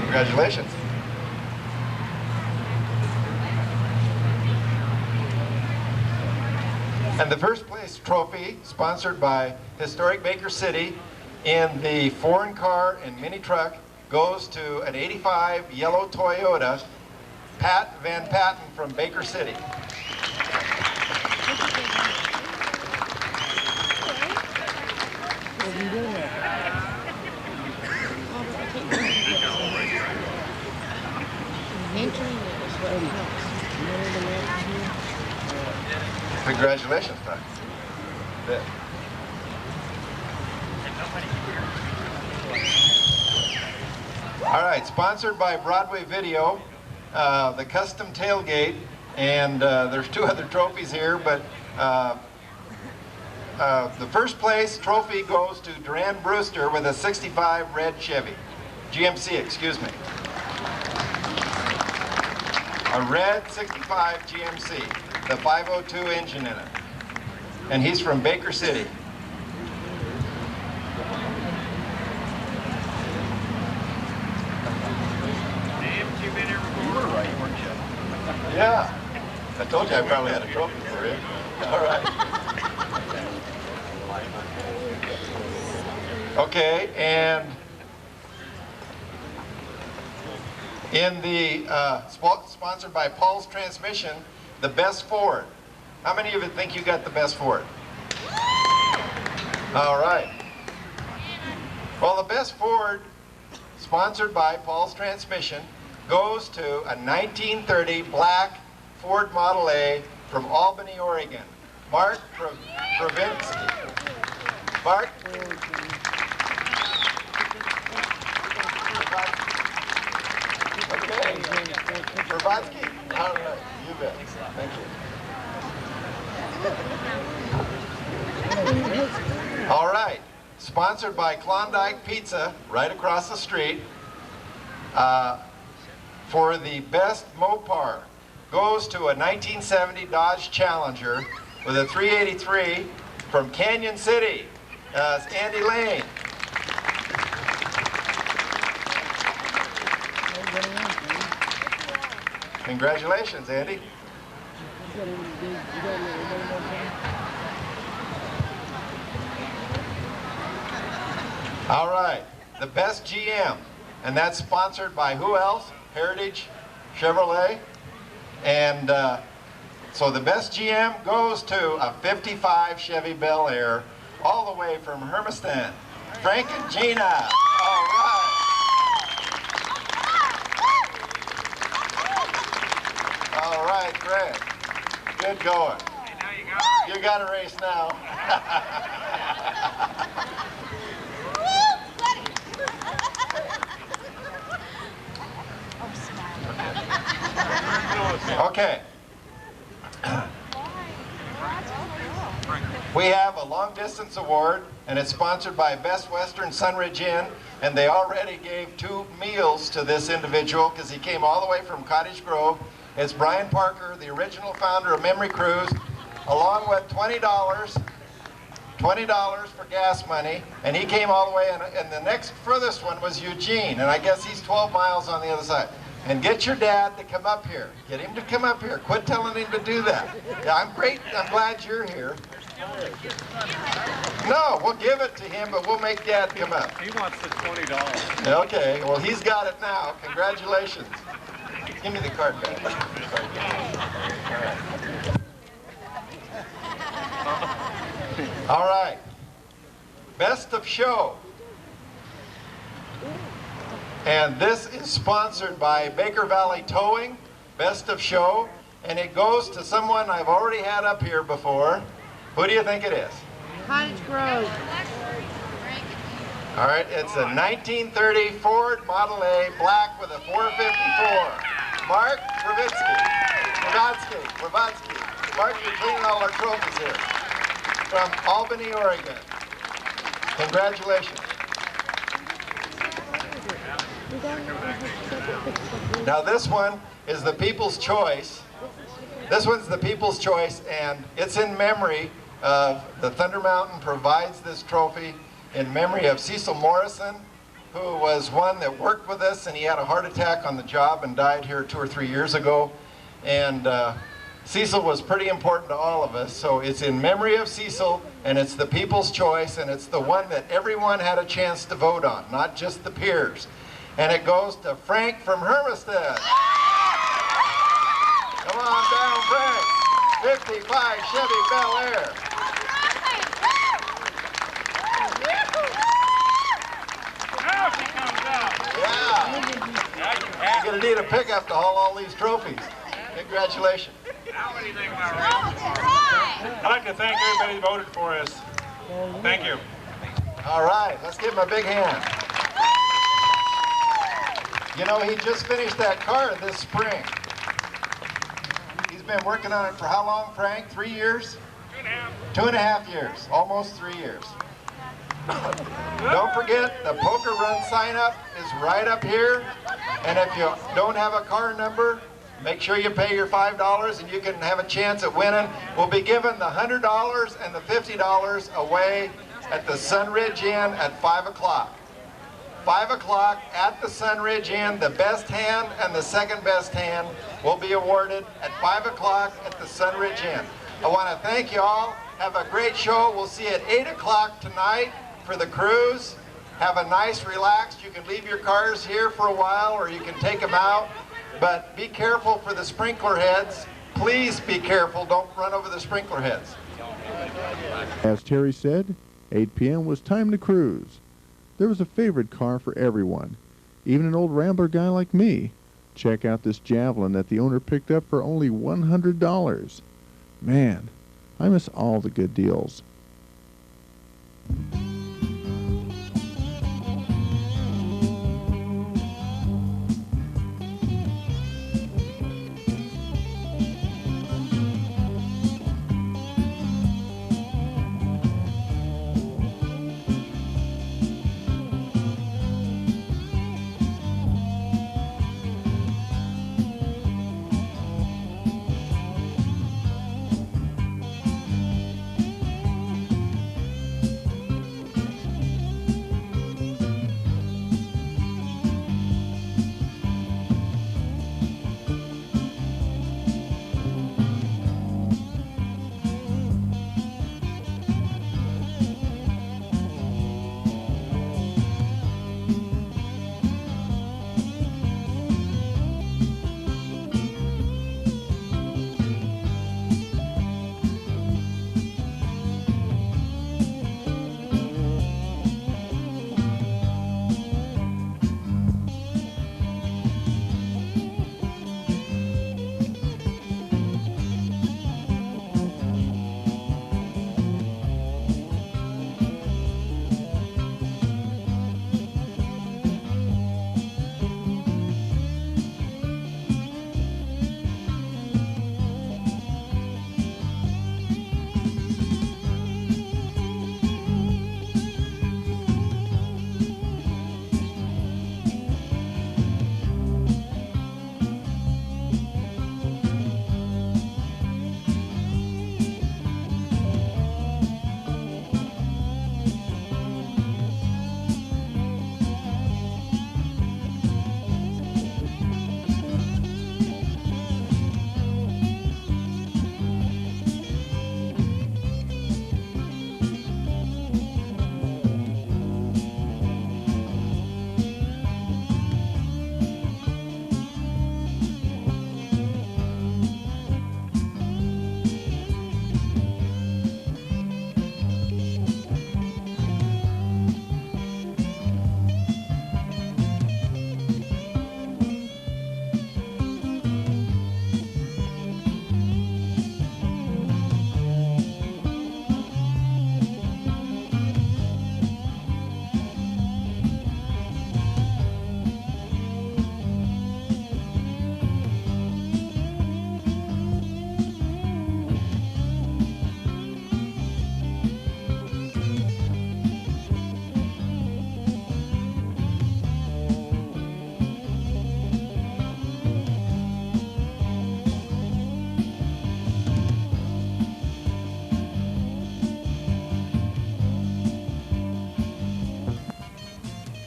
Congratulations. And the first place trophy, sponsored by Historic Baker City in the foreign car and mini truck, goes to an 85 yellow Toyota, Pat Van Patten from Baker City. Congratulations, Pat. All right, sponsored by Broadway Video, the custom tailgate, and there's two other trophies here, but the first place trophy goes to Duran Brewster with a 65 red Chevy, GMC, excuse me. A red 65 GMC, the 502 engine in it. and he's from Baker City. You've been here before. You were right, weren't you? Yeah. I told you I probably had a trophy for you. All right. Okay, and in the sponsored by Paul's Transmission, the best Ford. How many of you think you got the best Ford? All right. Well, the best Ford, sponsored by Paul's Transmission, goes to a 1930 black Ford Model A from Albany, Oregon. Mark Pravinsky. Mark? Okay. Pravinsky? All right. You bet. Thank you. All right. Sponsored by Klondike Pizza, right across the street. For the best Mopar, goes to a 1970 Dodge Challenger with a 383 from Canyon City. It's Andy Lane. Congratulations, Andy. All right, the best GM, and that's sponsored by who else? Heritage Chevrolet. And so the best GM goes to a 55 Chevy Bel Air, all the way from Hermiston. Frank and Gina. All right. All right, Greg. Good going. You got a race now. Okay. We have a long distance award, and it's sponsored by Best Western Sunridge Inn, and they already gave 2 meals to this individual because he came all the way from Cottage Grove. It's Brian Parker, the original founder of Memory Cruise, along with $20 for gas money, and he came all the way, and the next furthest one was Eugene, and I guess he's 12 miles on the other side. And get your dad to come up here. Get him to come up here. Quit telling him to do that. Yeah, I'm great. I'm glad you're here. No, we'll give it to him, but we'll make Dad come up. He wants the $20. Okay, well, he's got it now. Congratulations. Give me the card back. All right. Best of show. And this is sponsored by Baker Valley Towing, Best of Show, and it goes to someone I've already had up here before. Who do you think it is? Cottage Grove. All right, it's a 1930 Ford Model A, black with a 454. Mark Pravinsky. Mark, you're cleaning all our trophies here. From Albany, Oregon. Congratulations. Now this one is the People's Choice. This one's the People's Choice, and it's in memory of the Thunder Mountain provides this trophy in memory of Cecil Morrison, who was one that worked with us, and he had a heart attack on the job and died here 2 or 3 years ago. And Cecil was pretty important to all of us, so it's in memory of Cecil, and it's the People's Choice, and it's the one that everyone had a chance to vote on, not just the peers. And it goes to Frank from Hermiston. Come on down, Frank. 55 Chevy Bel Air. Now she comes out. Yeah. You're going to need a pickup to haul all these trophies. Congratulations. Now what do you think about I'd like to thank everybody who voted for us. Thank you. All right, let's give him a big hand. You know, he just finished that car this spring. He's been working on it for how long, Frank? 3 years? 2.5. 2.5 years, almost 3 years. Don't forget, the Poker Run sign up is right up here. And if you don't have a car number, Make sure you pay your $5 and you can have a chance at winning. We'll be giving the $100 and the $50 away at the Sunridge Inn at 5 o'clock. 5 o'clock at the Sunridge Inn. The best hand and the second best hand will be awarded at 5 o'clock at the Sunridge Inn. I want to thank you all. Have a great show. We'll see you at 8 o'clock tonight for the cruise. Have a nice, relaxed. You can leave your cars here for a while or you can take them out. But be careful for the sprinkler heads. Please be careful. Don't run over the sprinkler heads. As Terry said, 8 p.m. was time to cruise. There was a favorite car for everyone, even an old Rambler guy like me. Check out this Javelin that the owner picked up for only $100. Man, I miss all the good deals.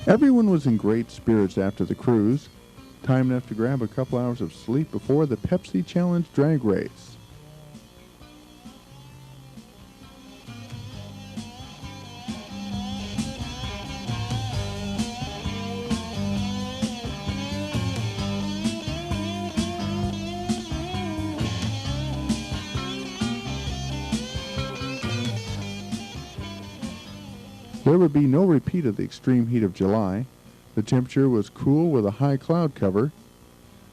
Everyone was in great spirits after the cruise. Time enough to grab a couple hours of sleep before the Pepsi Challenge drag race. There would be no repeat of the extreme heat of July. The temperature was cool with a high cloud cover.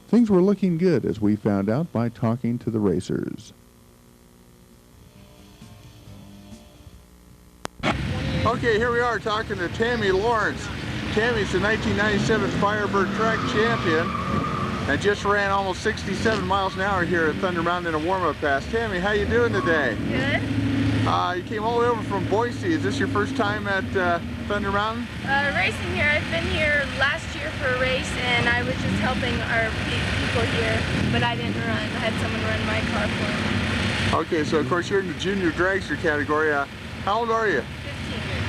Things were looking good, as we found out by talking to the racers. Okay, here we are talking to Tammy Lawrence. Tammy's the 1997 Firebird Track champion and just ran almost 67 miles an hour here at Thunder Mountain in a warm-up pass. Tammy, how you doing today? Good. You came all the way over from Boise. Is this your first time at Thunder Mountain? Racing here. I've been here last year for a race, and I was just helping our people here, but I didn't run. I had someone run my car for me. Okay, so of course you're in the junior dragster category. How old are you?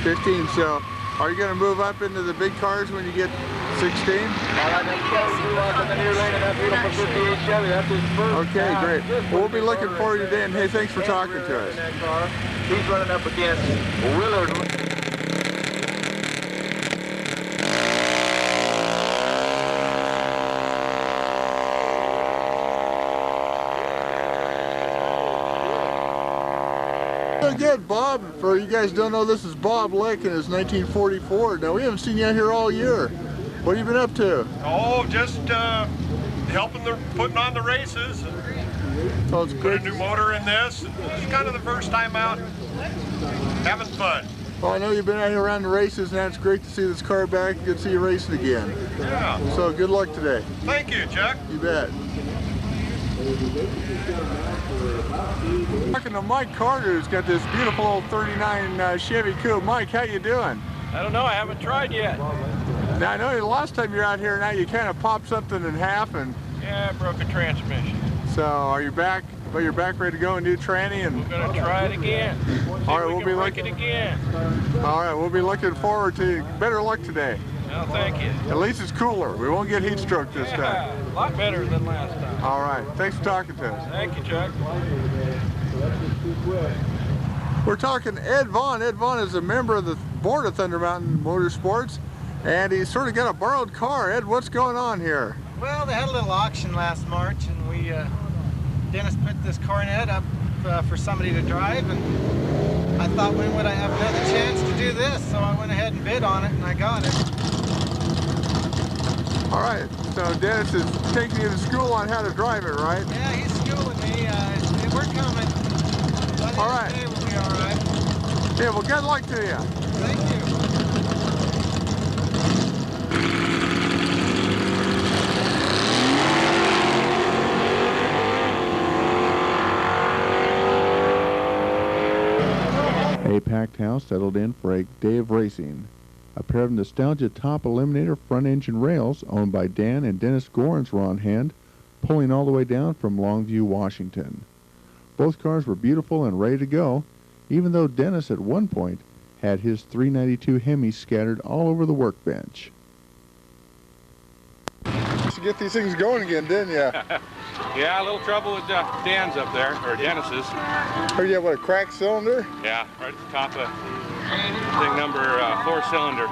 15. 15, so are you going to move up into the big cars when you get 16? Okay, great. Well, we'll be looking forward to that, and hey, thanks for talking to us. He's running up against Willard. Good, Bob. For you guys don't know, this is Bob Lick and his 1944. Now, we haven't seen you out here all year. What have you been up to? Oh, just helping putting on the races. Oh, it's Put a new motor in this. It's kind of the first time out having fun. Well, I know you've been out here around the races, and it's great to see this car back and good to see you racing again. Yeah. So, good luck today. Thank you, Chuck. You bet. Talking to Mike Carter, who's got this beautiful old 39 Chevy Coupe. Mike, how you doing? I don't know, I haven't tried yet. Now, I know the last time you're out here, now you kind of popped something in half, and yeah, I broke a transmission. so are you back? Well, you're back ready to go and do tranny, and we're gonna try it again. All right, we'll be looking again. All right, we'll be looking forward to better luck today. Well, thank you. At least it's cooler. We won't get heat stroke this time. A lot better than last time. All right, thanks for talking to us. Thank you, Chuck. We're talking Ed Vaughn. Ed Vaughn is a member of the board of Thunder Mountain Motorsports, and he's sort of got a borrowed car. Ed, what's going on here? Well, they had a little auction last March, and we Dennis put this Coronet up for somebody to drive, and I thought, when would I have another chance to do this? So I went ahead and bid on it, and I got it. All right, so Dennis is taking you to school on how to drive it, right? Yeah, he's schooling me. We're coming. All right. We'll be all right. Yeah, well, good luck to you. Thank you. A packed house settled in for a day of racing. A pair of Nostalgia Top Eliminator front-engine rails owned by Dan and Dennis Gorens were on hand, pulling all the way down from Longview, Washington. Both cars were beautiful and ready to go, even though Dennis at one point had his 392 Hemi scattered all over the workbench. To get these things going again, didn't you? Yeah, a little trouble with Dan's up there, or Dennis's. Oh, you have what, a cracked cylinder? Yeah, right at the top of thing number 4 cylinder.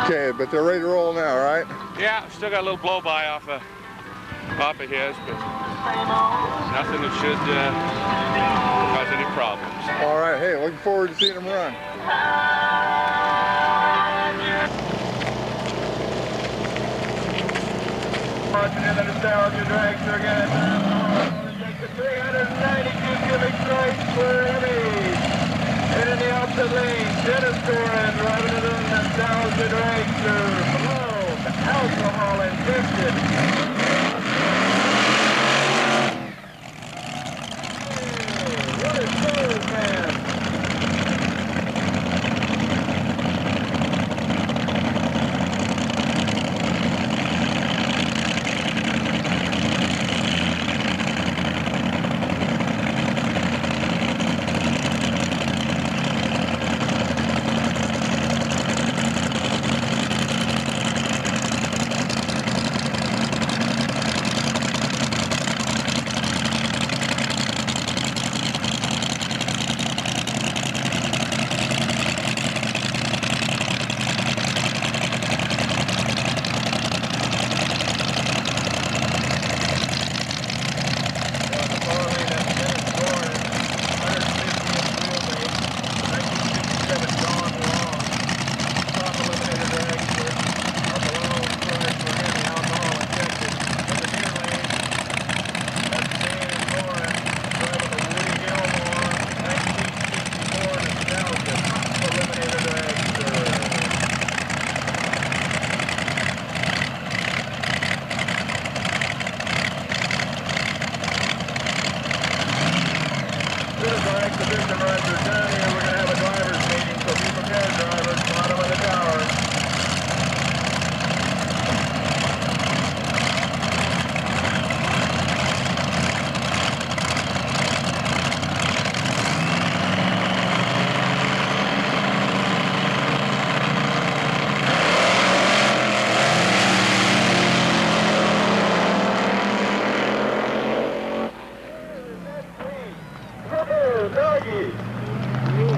Okay, but they're ready to roll now, right? Yeah, still got a little blow by off of his, but nothing that should cause any problems. All right, hey, looking forward to seeing them run. Marching in the Nostalgia Dragster again. Take the 392 cubic stripes for Hemi. And in the opposite lane, Dennis Gorens driving it on the Nostalgia Dragster. Blown, alcohol infested. What a smooth man. doggies.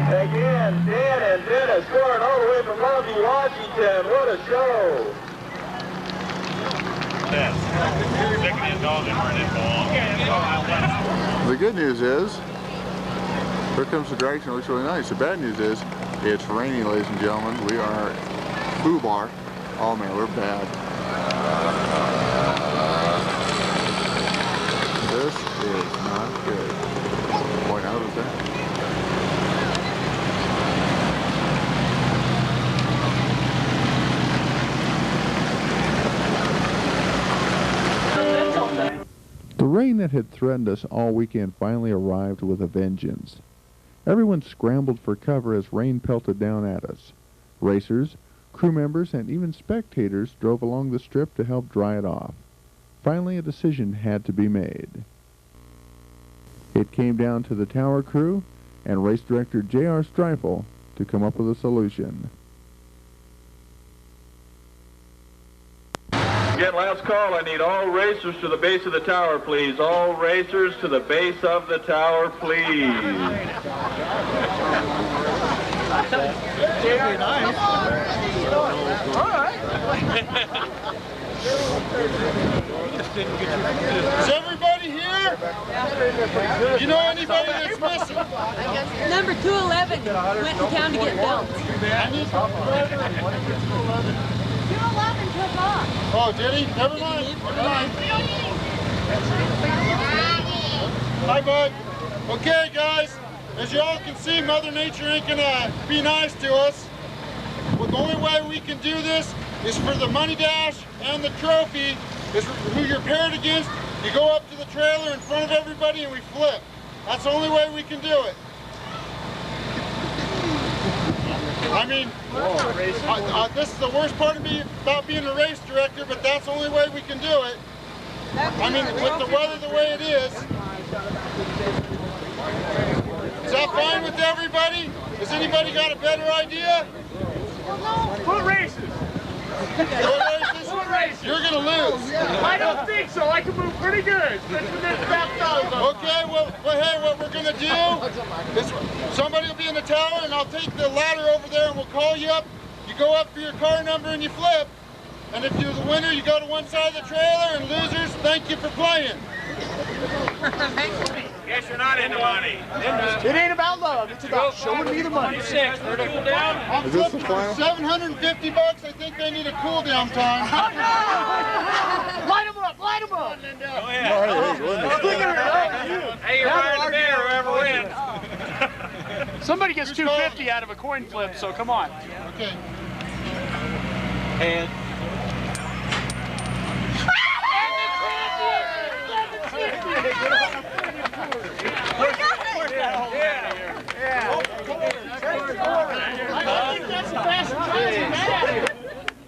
Again, Dan and Dennis scoring all the way from Longview, Washington. What a show. The good news is, here comes the direction. It looks really nice. The bad news is, it's raining, ladies and gentlemen. We are FUBAR. Oh man, we're bad. This is not good. Boy, how was that? The rain that had threatened us all weekend finally arrived with a vengeance. Everyone scrambled for cover as rain pelted down at us. Racers, crew members, and even spectators drove along the strip to help dry it off. Finally, a decision had to be made. It came down to the tower crew and race director J.R. Streifel to come up with a solution. Again, last call. I need all racers to the base of the tower, please. All racers to the base of the tower, please. Is everybody here? You know anybody that's missing? Number 211 went to town to get belts. 211 took off. Oh, did he? Never mind. Never mind. Hi, bud. Okay, guys. As you all can see, Mother Nature ain't gonna be nice to us. But the only way we can do this is for the money dash and the trophy is who you're paired against. You go up to the trailer in front of everybody and we flip. That's the only way we can do it. I mean, this is the worst part of me about being a race director, but that's the only way we can do it. I mean, with the weather the way it is. Is that fine with everybody? Has anybody got a better idea? Foot races. You're going to lose. I don't think so. I can move pretty good. Okay, well, hey, what we're going to do is somebody will be in the tower and I'll take the ladder over there and we'll call you up. You go up for your car number and you flip. And if you're the winner, you go to one side of the trailer, and losers, thank you for playing. Guess you're not into money. It ain't about love, it's about showing me the money. Is this the final? $750. I think they need a cool down time. Oh, no! Light them up, light them up. Go ahead. Hey, you're riding the bear, whoever wins. Somebody gets 250 out of a coin flip, so come on. Okay. And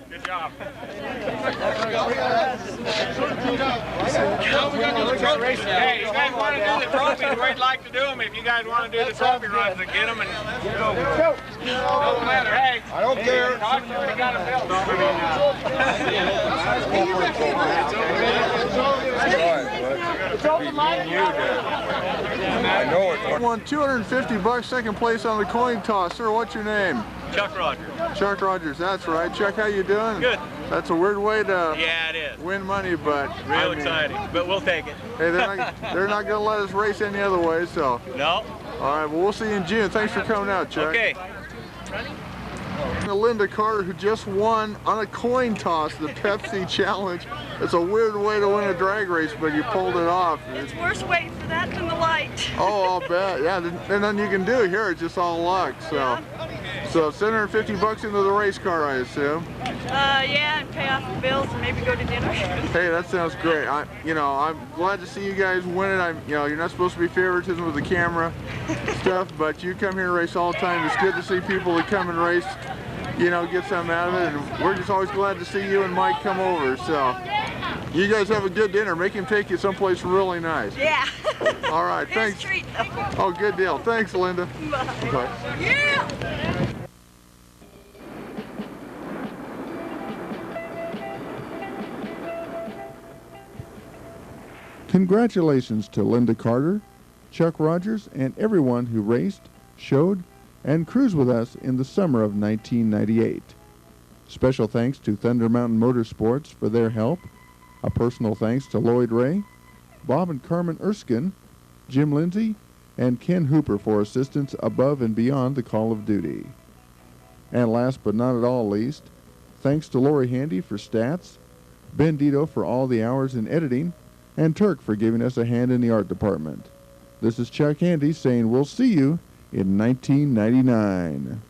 Good job. Hey, you guys want to do the trophies? We'd like to do them. If you guys want to do the trophy runs, then get them and go. Doesn't matter. Hey, I don't care. We got a belt. I know it. Won $250, second place on the coin toss. Sir, what's your name? Chuck Rogers. Chuck Rogers, that's right. Chuck, how you doing? Good. That's a weird way to Yeah, it is. win money, but Real exciting, but we'll take it. Hey, they're not going to let us race any other way, so. No. All right, well, we'll see you in June. Thanks for coming out, Chuck. Okay. Linda Carter, who just won on a coin toss the Pepsi Challenge. It's a weird way to win a drag race, but you pulled it off. It's worse waiting for that than the light. Oh, I'll bet. Yeah, there's nothing you can do here. It's just all luck. So, so $750 into the race car, I assume. Yeah, and pay off the bills and maybe go to dinner. Hey, that sounds great. I'm glad to see you guys win it. You're not supposed to be favoritism with the camera stuff, but you come here and race all the time. It's good to see people that come and race, get something out of it. And we're just always glad to see you and Mike come over. So, you guys have a good dinner. Make him take you someplace really nice. Yeah. All right, thanks. Oh, good deal. Thanks, Linda. Bye. Bye. Yeah. Congratulations to Linda Carter, Chuck Rogers, and everyone who raced, showed, and cruised with us in the summer of 1998. Special thanks to Thunder Mountain Motorsports for their help. A personal thanks to Lloyd Ray, Bob and Carmen Erskine, Jim Lindsay, and Ken Hooper for assistance above and beyond the call of duty. And last but not at all least, thanks to Lori Handy for stats, Ben Dito for all the hours in editing, and Turk for giving us a hand in the art department. This is Chuck Handy saying we'll see you in 1999.